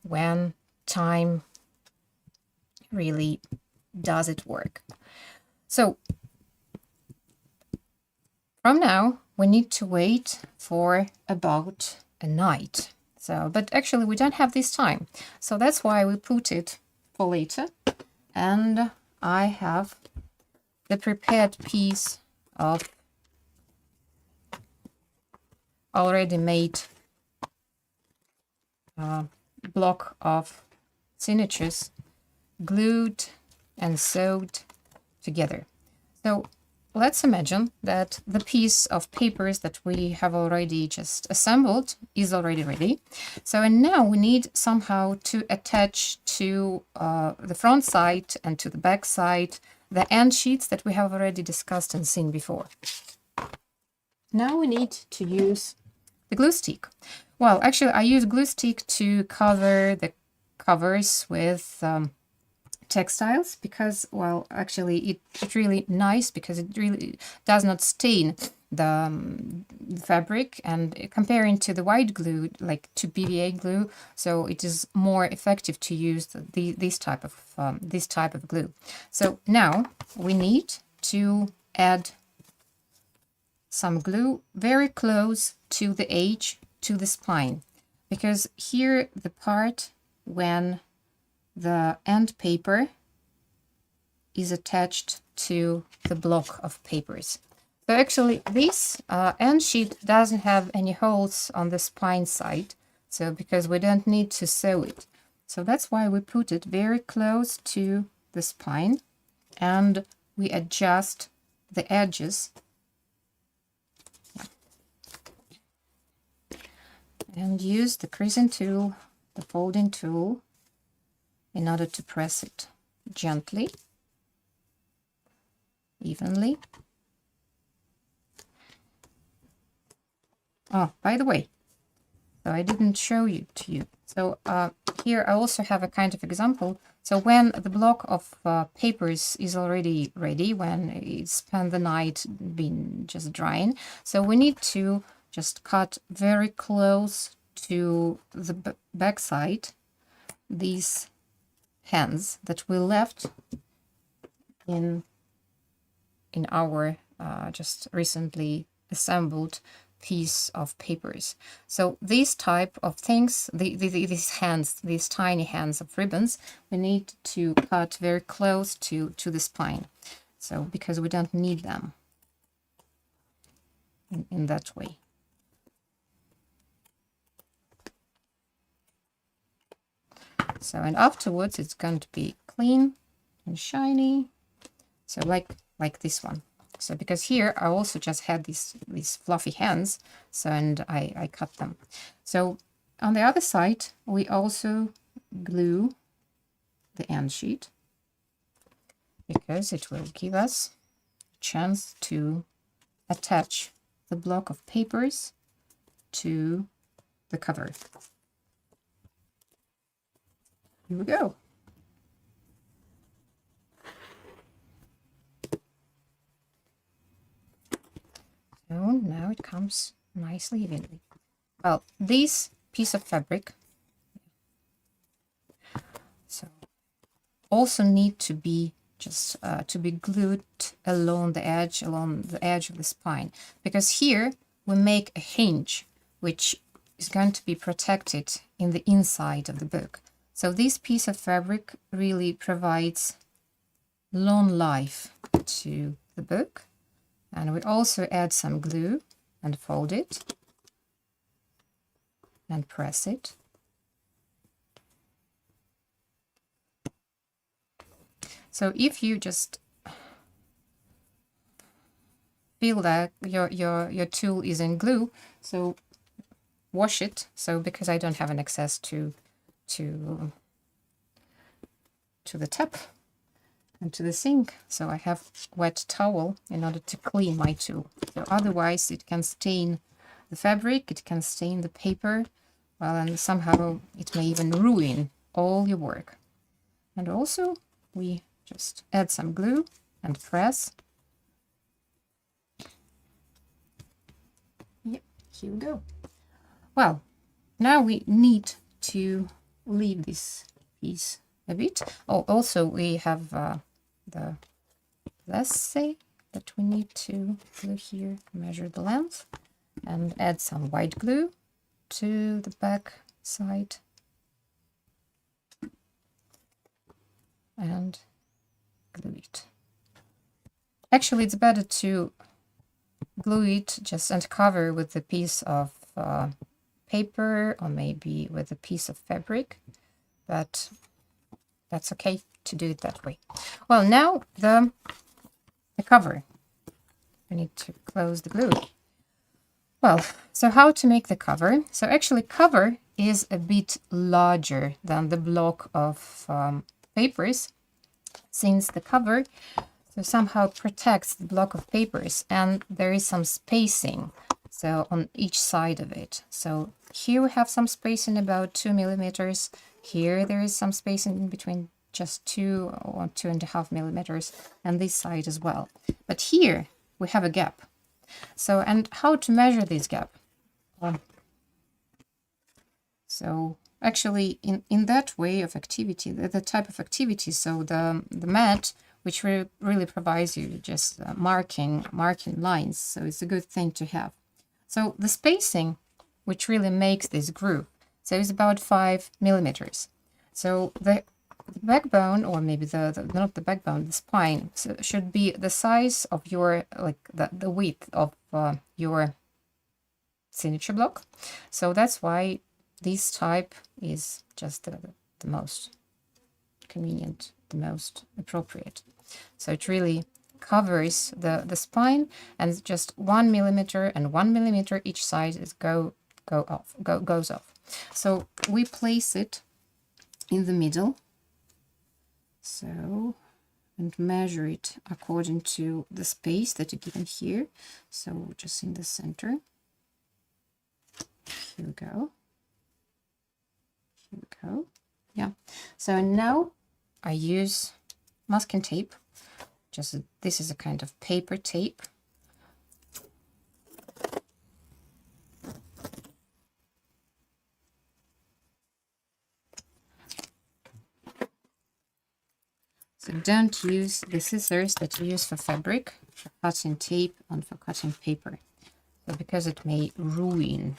S1: when time really does it work. So from now, we need to wait for about a night. So, but actually we don't have this time. So that's why we put it for later. And I have the prepared piece of already made block of signatures glued and sewed together. So let's imagine that the piece of papers that we have already just assembled is already ready. So, and now we need somehow to attach to the front side and to the back side the end sheets that we have already discussed and seen before. Now we need to use the glue stick. Well, actually, I use glue stick to cover the covers with textiles because, well, actually it's really nice because it really does not stain the fabric, and comparing to the white glue, like to PVA glue, so it is more effective to use this type of glue. So now we need to add some glue very close to the edge, to the spine, because here the part when the end paper is attached to the block of papers. So actually this end sheet doesn't have any holes on the spine side, so because we don't need to sew it. So that's why we put it very close to the spine, and we adjust the edges and use the creasing tool, the folding tool, in order to press it gently, evenly. Oh, by the way, so I didn't show you to you. So here I also have a kind of example. So when the block of papers is already ready, when it spent the night being just drying, so we need to just cut very close to the back side these hands that we left in our just recently assembled piece of papers. So these type of things, these hands, these tiny hands of ribbons, we need to cut very close to the spine, so because we don't need them in that way. So, and afterwards it's going to be clean and shiny, so like this one. So because here I also just had these fluffy hands, so, and I cut them. So on the other side we also glue the end sheet, because it will give us a chance to attach the block of papers to the cover. Here we go. So now it comes nicely evenly. Well, this piece of fabric so also need to be just to be glued along the edge of the spine, because here we make a hinge which is going to be protected in the inside of the book. So this piece of fabric really provides long life to the book. And we also add some glue and fold it and press it. So if you just feel that your tool is in glue, so wash it. So because I don't have an access to the tap and to the sink, so I have wet towel in order to clean my tool. So otherwise it can stain the fabric, it can stain the paper, well, and somehow it may even ruin all your work. And also we just add some glue and press. Yep, here we go. Well, now we need to leave this piece a bit. Oh, also we have the lasso that we need to glue here, measure the length, and add some white glue to the back side and glue it. Actually, it's better to glue it just and cover with a piece of paper or maybe with a piece of fabric, but that's okay to do it that way. Well, now the cover. I need to close the glue. Well, so how to make the cover? So actually cover is a bit larger than the block of papers, since the cover so somehow protects the block of papers and there is some spacing so on each side of it. So here we have some spacing about 2 millimeters. Here there is some spacing in between just 2 or 2.5 millimeters, and this side as well. But here we have a gap. So, and how to measure this gap? So actually in that way of activity, the type of activity, so the mat, which really provides you just marking lines, so it's a good thing to have. So the spacing, which really makes this groove, so it's about 5 millimeters. So the backbone, or maybe not the backbone, the spine, so should be the size of your, like the width of your signature block. So that's why this type is just the most convenient, the most appropriate. So it really covers the spine, and just 1 millimeter and 1 millimeter each side is goes off. So we place it in the middle. So, and measure it according to the space that is given here. So just in the center. Here we go. Here we go. Yeah. So now I use masking tape. Just this is a kind of paper tape. So don't use the scissors that you use for fabric, for cutting tape and for cutting paper. So because it may ruin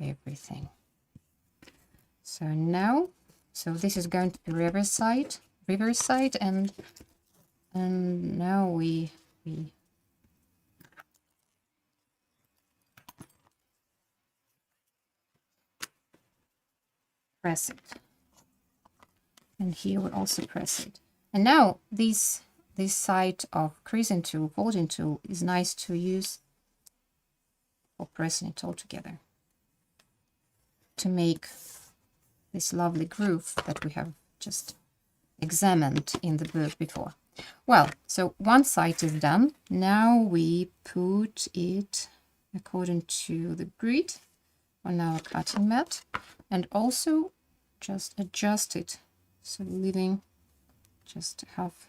S1: everything. So now, so this is going to be reverse side, and now we press it, and here we also press it. And now this side of creasing tool, folding tool, is nice to use for pressing it all together to make this lovely groove that we have just examined in the book before. Well, so one side is done. Now we put it according to the grid on our cutting mat, and also just adjust it, so leaving just half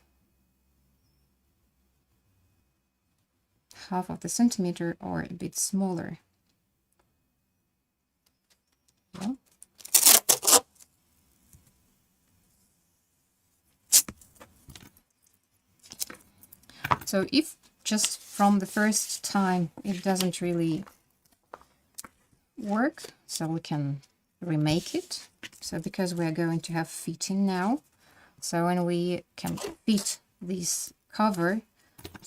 S1: of the centimeter or a bit smaller. Yeah. So if just from the first time it doesn't really work, so we can remake it. So because we are going to have fitting now, so when we can fit this cover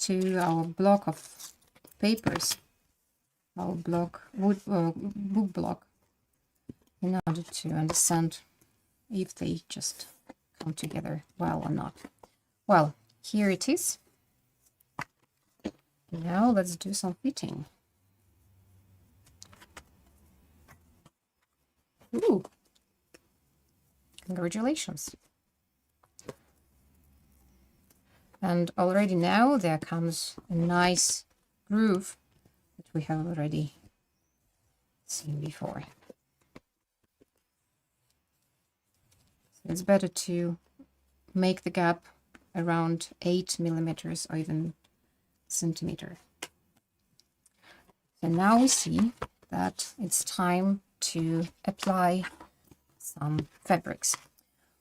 S1: to our block of papers, our block, book block, in order to understand if they just come together well or not. Well, here it is. Now let's do some fitting. Ooh, congratulations. And already now there comes a nice groove that we have already seen before. So it's better to make the gap around 8 millimeters or even centimeter. So now we see that it's time to apply some fabrics.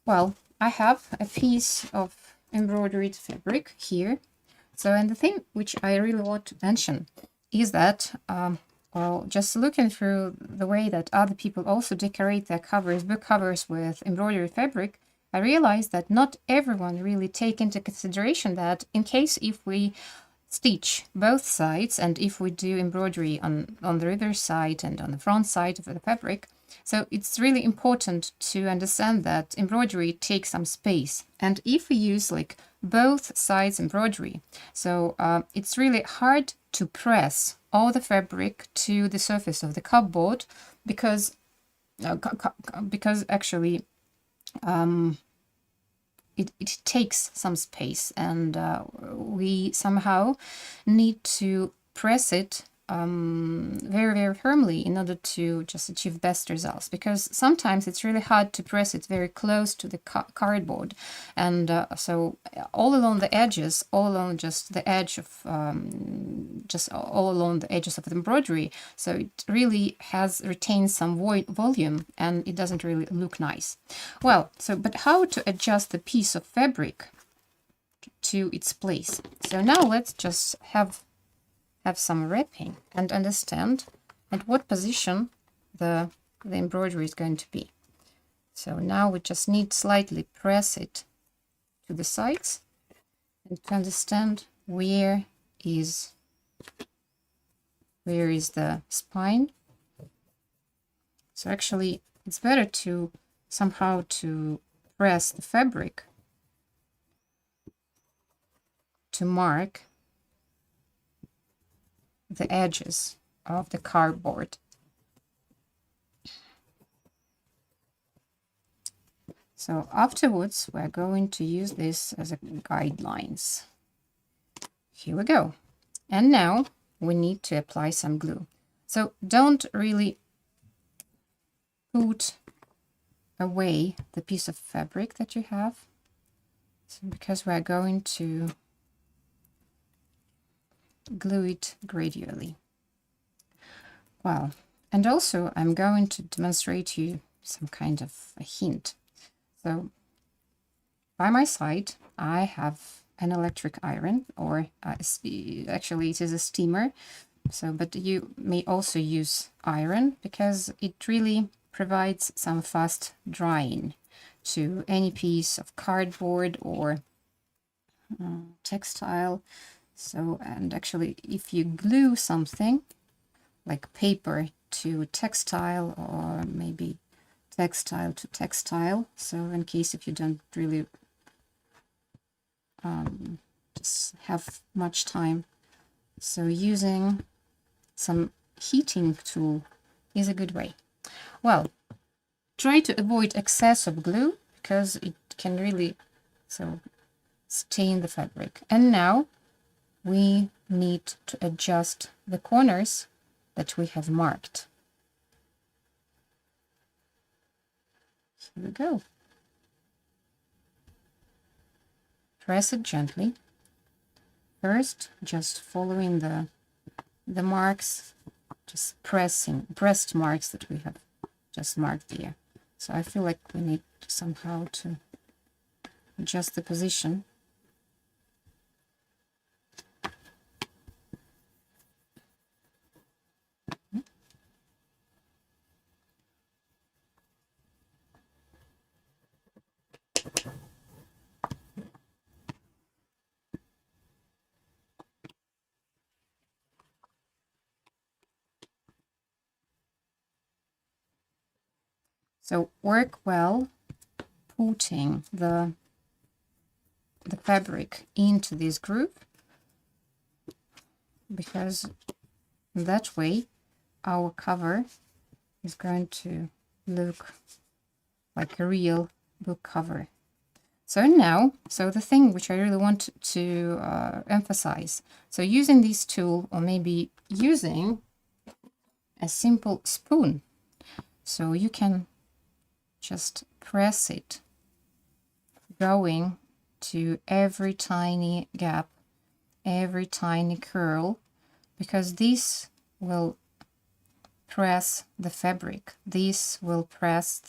S1: Well, I have a piece of embroidered fabric here. So, and the thing which I really want to mention is that, well, just looking through the way that other people also decorate their covers, book covers with embroidered fabric, I realized that not everyone really take into consideration that in case if we stitch both sides and if we do embroidery on the reverse side and on the front side of the fabric, so it's really important to understand that embroidery takes some space. And if we use like both sides embroidery, so it's really hard to press all the fabric to the surface of the cupboard because actually it takes some space, and we somehow need to press it very, very firmly in order to just achieve best results, because sometimes it's really hard to press it very close to the cardboard, and so all along the edges, all along just the edge of all along the edges of the embroidery, so it really has retained some volume and it doesn't really look nice. Well, so but how to adjust the piece of fabric to its place? So now let's just have some wrapping and understand at what position the embroidery is going to be. So now we just need slightly press it to the sides and to understand where is the spine. So actually it's better to somehow to press the fabric to mark the edges of the cardboard. So afterwards, we're going to use this as a guidelines. Here we go. And now we need to apply some glue. So don't really put away the piece of fabric that you have, because we're going to glue it gradually. Well, and also I'm going to demonstrate you some kind of a hint. So by my side I have an electric iron, or actually it is a steamer, so but you may also use iron because it really provides some fast drying to any piece of cardboard or textile. So, and actually if you glue something like paper to textile, or maybe textile to textile, so in case if you don't really just have much time, so using some heating tool is a good way. Well, try to avoid excess of glue because it can really stain the fabric. And now we need to adjust the corners that we have marked. Here we go. Press it gently. First, just following the marks, just pressed marks that we have just marked there. So I feel like we need somehow to adjust the position. So work well putting the fabric into this groove, because that way our cover is going to look like a real book cover. So now, the thing which I really want to emphasize, so using this tool, or maybe using a simple spoon, so you can just press it, going to every tiny gap, every tiny curl, because this will press the fabric. This will press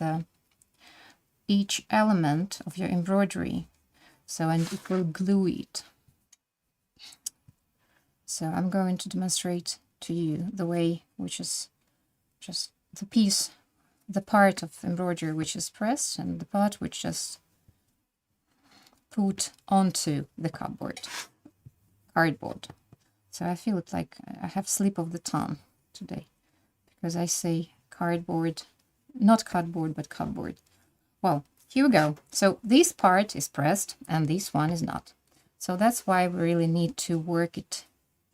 S1: each element of your embroidery, so, and it will glue it. So I'm going to demonstrate to you the way, which is just the part of embroidery which is pressed, and the part which just put onto the cardboard. So I feel it like I have slip of the tongue today because I say cardboard, not cardboard, but cupboard. Well, here we go. So this part is pressed and this one is not. So that's why we really need to work it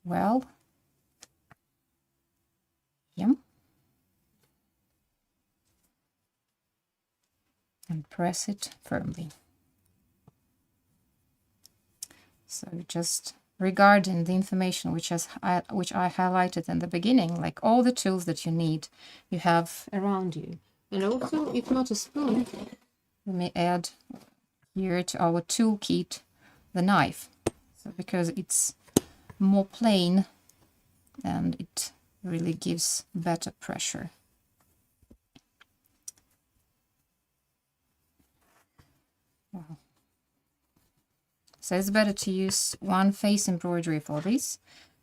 S1: well. Yeah. And press it firmly. So just regarding the information which I highlighted in the beginning, like all the tools that you need, you have around you. And also, if not a spoon, we may add here to our toolkit the knife. So because it's more plain and it really gives better pressure. Wow. So it's better to use one face embroidery for this,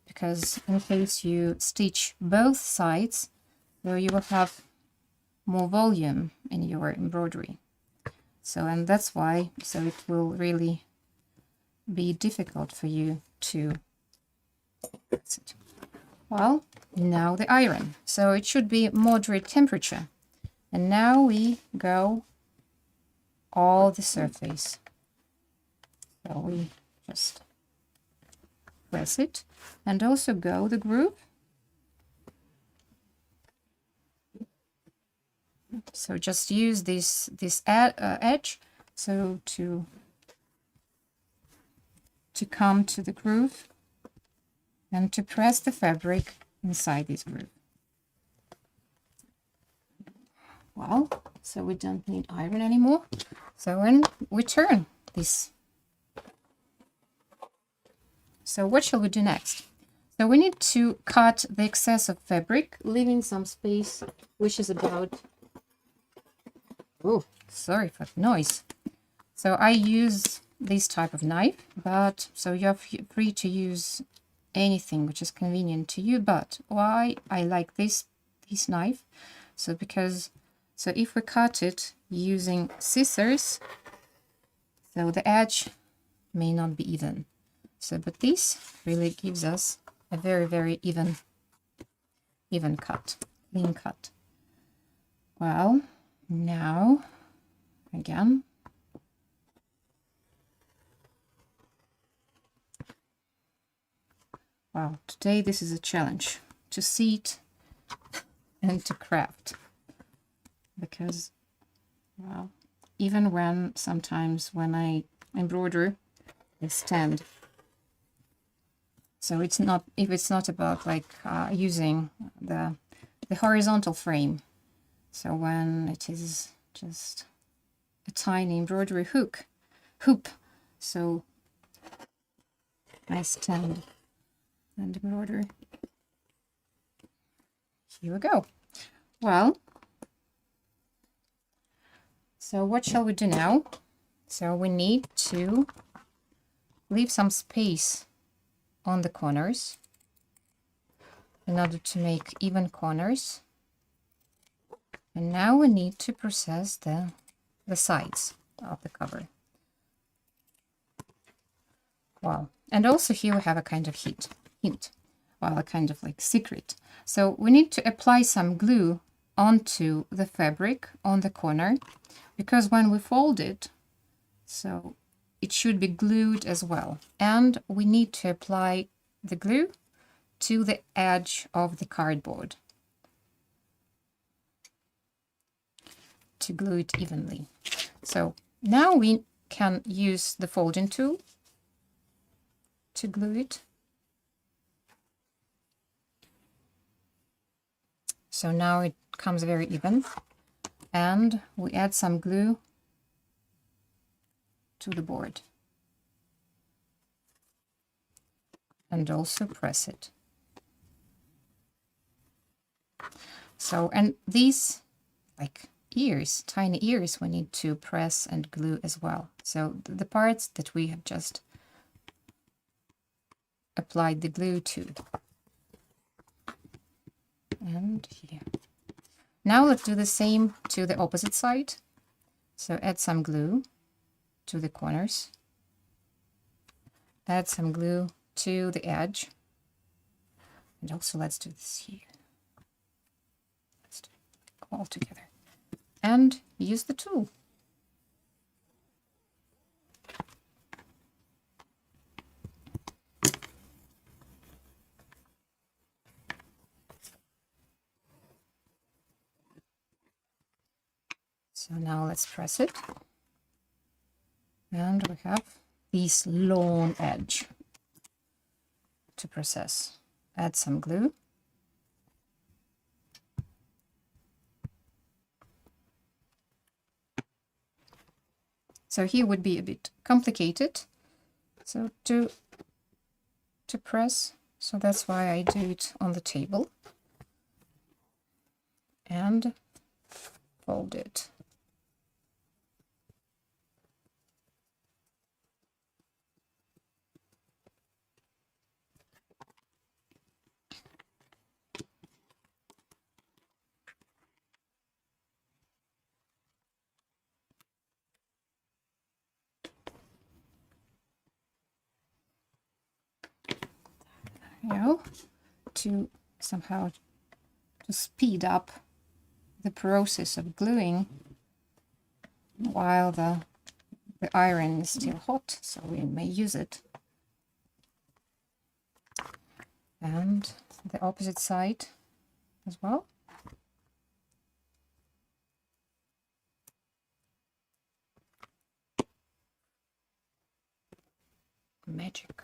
S1: because in case you stitch both sides, so you will have more volume in your embroidery. So, and that's why, so it will really be difficult for you to. Well, now the iron. So it should be moderate temperature. And now we go all the surface. So we just press it and also go the groove. So just use this edge so to come to the groove and to press the fabric inside this groove. Well, so we don't need iron anymore. So when we turn this. So what shall we do next? So we need to cut the excess of fabric, leaving some space, which is about, oh, sorry for the noise. So I use this type of knife, but so you're free to use anything which is convenient to you. But why I like this knife? So because, so if we cut it using scissors, so the edge may not be even. So, but this really gives us a very, very even cut, clean cut. Well, now, again. Wow, today this is a challenge to sit and to craft. Because, well, even when sometimes when I embroider, I stand. So it's not, if it's not about like using the horizontal frame. So when it is just a tiny embroidery hoop, so I stand and embroider. Here we go. Well, so what shall we do now? So we need to leave some space on the corners in order to make even corners. And now we need to process the sides of the cover. Wow. And also here we have a kind of hint. Well, a kind of like secret. So we need to apply some glue onto the fabric on the corner, because when we fold it, so it should be glued as well. And we need to apply the glue to the edge of the cardboard to glue it evenly. So now we can use the folding tool to glue it. So now it comes very even, and we add some glue to the board and also press it. So, and these like ears, tiny ears, we need to press and glue as well. So the parts that we have just applied the glue to. And here. Now let's do the same to the opposite side. So add some glue to the corners add some glue to the edge. And also let's do this here. Let's do it all together. And use the tool. So now let's press it. And we have this long edge to process. Add some glue. So here would be a bit complicated. So to press, so that's why I do it on the table. And fold it. To somehow to speed up the process of gluing while the iron is still hot, so we may use it. And the opposite side as well. Magic.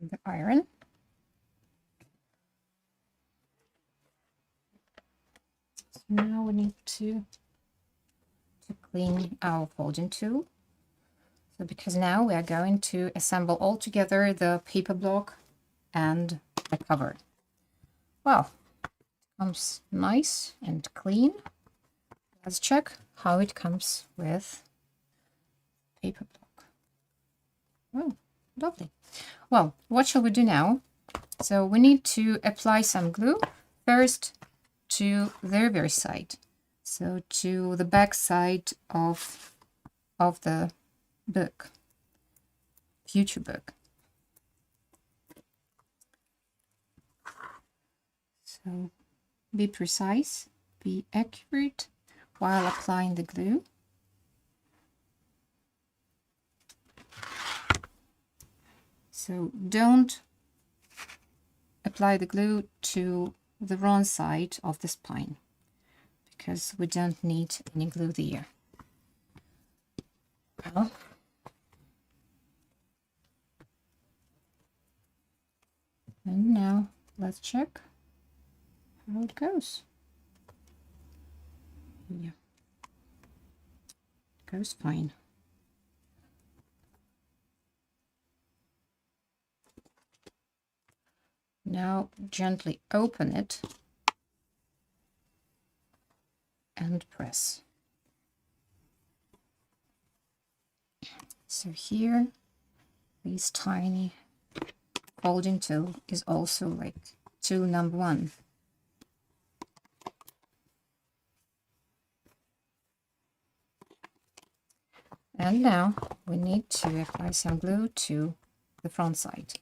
S1: The iron. So now we need to clean our folding tool. So because now we are going to assemble all together the paper block and the cover. Well, it comes nice and clean. Let's check how it comes with paper block. Oh, lovely. Well, what shall we do now? So we need to apply some glue first to the reverse side. So to the back side of the book, future book. So be precise, be accurate while applying the glue. So don't apply the glue to the wrong side of the spine, because we don't need any glue there. Well, and now let's check how it goes. Yeah, it goes fine. Now gently open it and press. So here, this tiny folding tool is also like tool number 1. And now we need to apply some glue to the front side.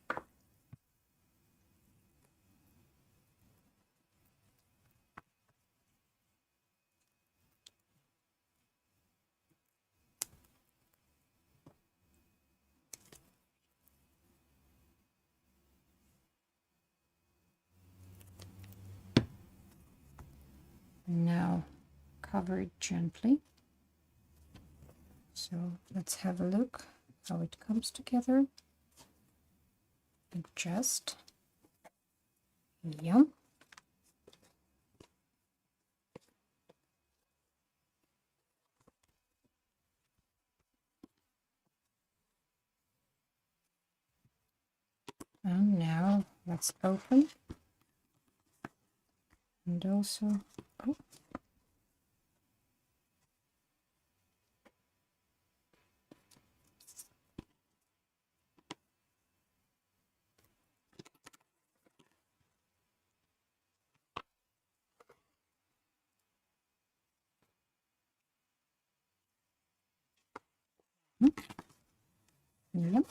S1: Now cover it gently. So let's have a look how it comes together. Adjust. Yeah. And now let's open. And also, oh, Yep.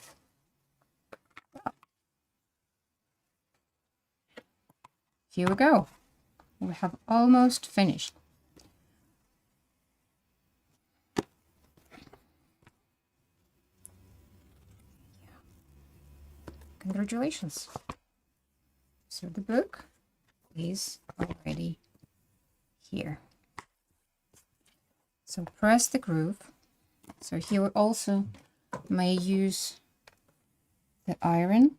S1: Here we go. We have almost finished. Congratulations. So the book is already here. So press the groove. So here we also may use the iron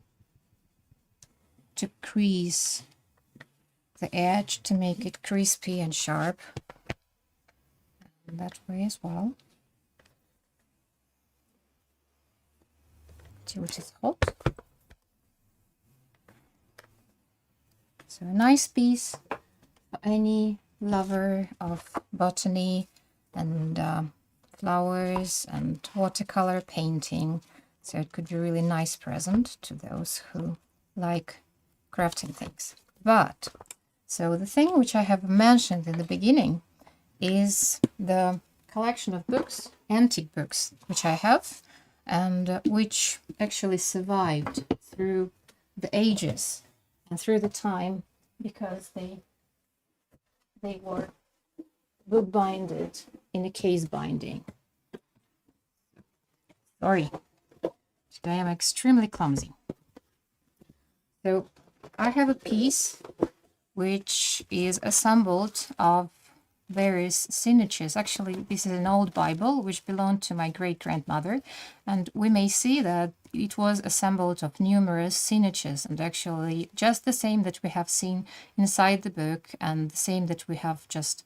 S1: to crease the edge to make it crispy and sharp. And that way as well. See which is hot. So a nice piece for any lover of botany and flowers and watercolor painting. So it could be a really nice present to those who like crafting things. But so the thing which I have mentioned in the beginning is the collection of books, antique books, which I have, and which actually survived through the ages and through the time, because they were bookbinded in a case binding. Sorry, today I'm extremely clumsy. So I have a piece which is assembled of various signatures. Actually, this is an old Bible which belonged to my great-grandmother, and we may see that it was assembled of numerous signatures, and actually just the same that we have seen inside the book and the same that we have just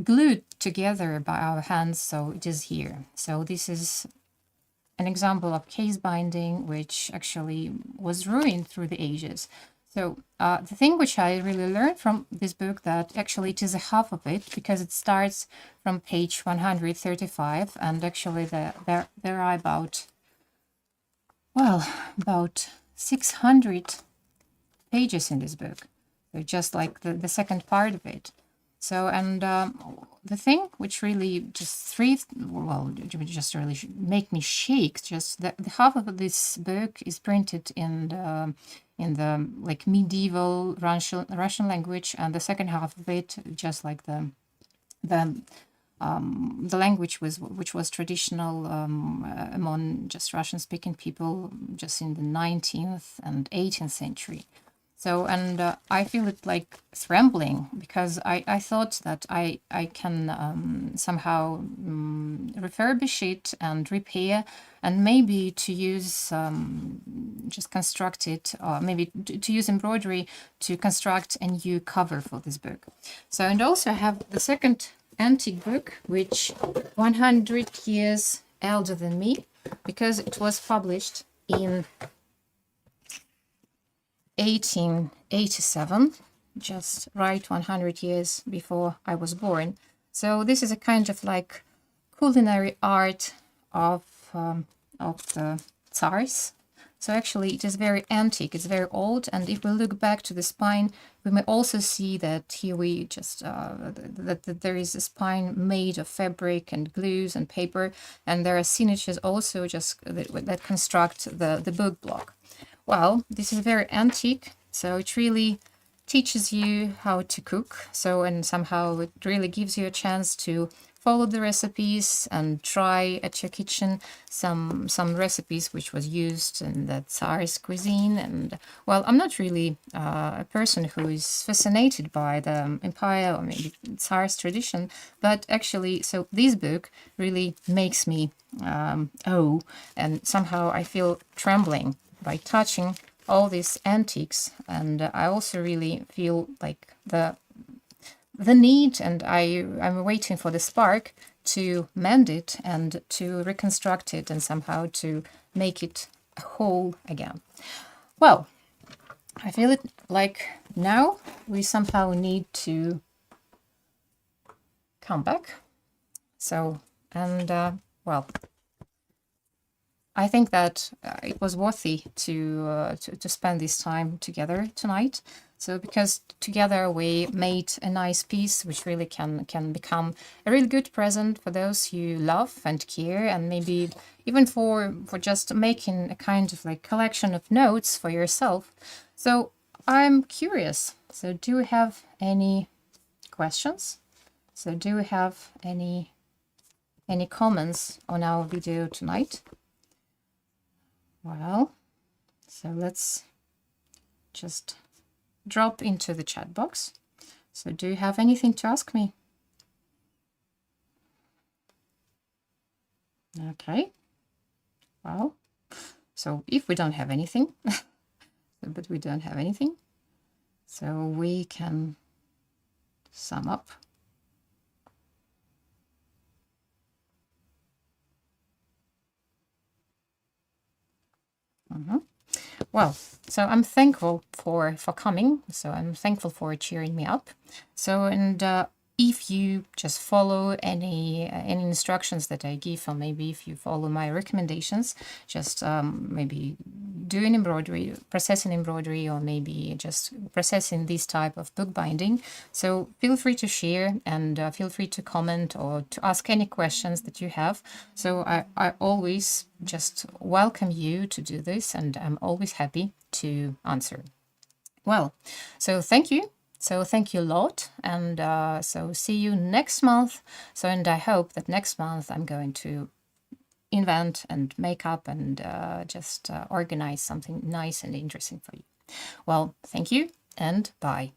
S1: glued together by our hands, so it is here. So this is an example of case binding which actually was ruined through the ages. So the thing which I really learned from this book, that actually it is a half of it, because it starts from page 135, and actually there are about 600 pages in this book. So just like the second part of it. So, and the thing which really just really make me shake, just the half of this book is printed in the like medieval Russian language, and the second half of it just like the language which was traditional among just Russian speaking people just in the 19th and 18th century. So, and I feel it like trembling, because I thought that I can somehow refurbish it and repair, and maybe to use just construct it, or maybe to use embroidery to construct a new cover for this book. So, and also I have the second antique book, which 100 years elder than me, because it was published in 1887, just right 100 years before I was born. So this is a kind of like culinary art of the Tsars. So actually it is very antique, it's very old, and if we look back to the spine, we may also see that here we just that there is a spine made of fabric and glues and paper, and there are signatures also just that construct the book block. Well, this is very antique, so it really teaches you how to cook. So, and somehow it really gives you a chance to follow the recipes and try at your kitchen some recipes which was used in the Tsar's cuisine. And well, I'm not really a person who is fascinated by the empire or maybe Tsar's tradition, but actually, so this book really makes me and somehow I feel trembling by touching all these antiques, and I also really feel like the need, and I'm waiting for the spark to mend it and to reconstruct it and somehow to make it whole again. Well, I feel it like now we somehow need to come back. So, and well, I think that it was worthy to spend this time together tonight. So because together we made a nice piece, which really can become a really good present for those you love and care, and maybe even for just making a kind of like collection of notes for yourself. So I'm curious. So do you have any questions? So do you have any comments on our video tonight? Well, so let's just drop into the chat box. So do you have anything to ask me? Okay. Well, so if we don't have anything, but we don't have anything, so we can sum up. Well, so I'm thankful for coming. So I'm thankful for cheering me up. So, and if you just follow any instructions that I give, or maybe if you follow my recommendations, just maybe doing embroidery, processing embroidery, or maybe just processing this type of bookbinding. So feel free to share, and feel free to comment or to ask any questions that you have. So I always just welcome you to do this, and I'm always happy to answer. Well, so thank you. So thank you a lot, and so see you next month. So, and I hope that next month I'm going to invent and make up and just organize something nice and interesting for you. Well, thank you and bye.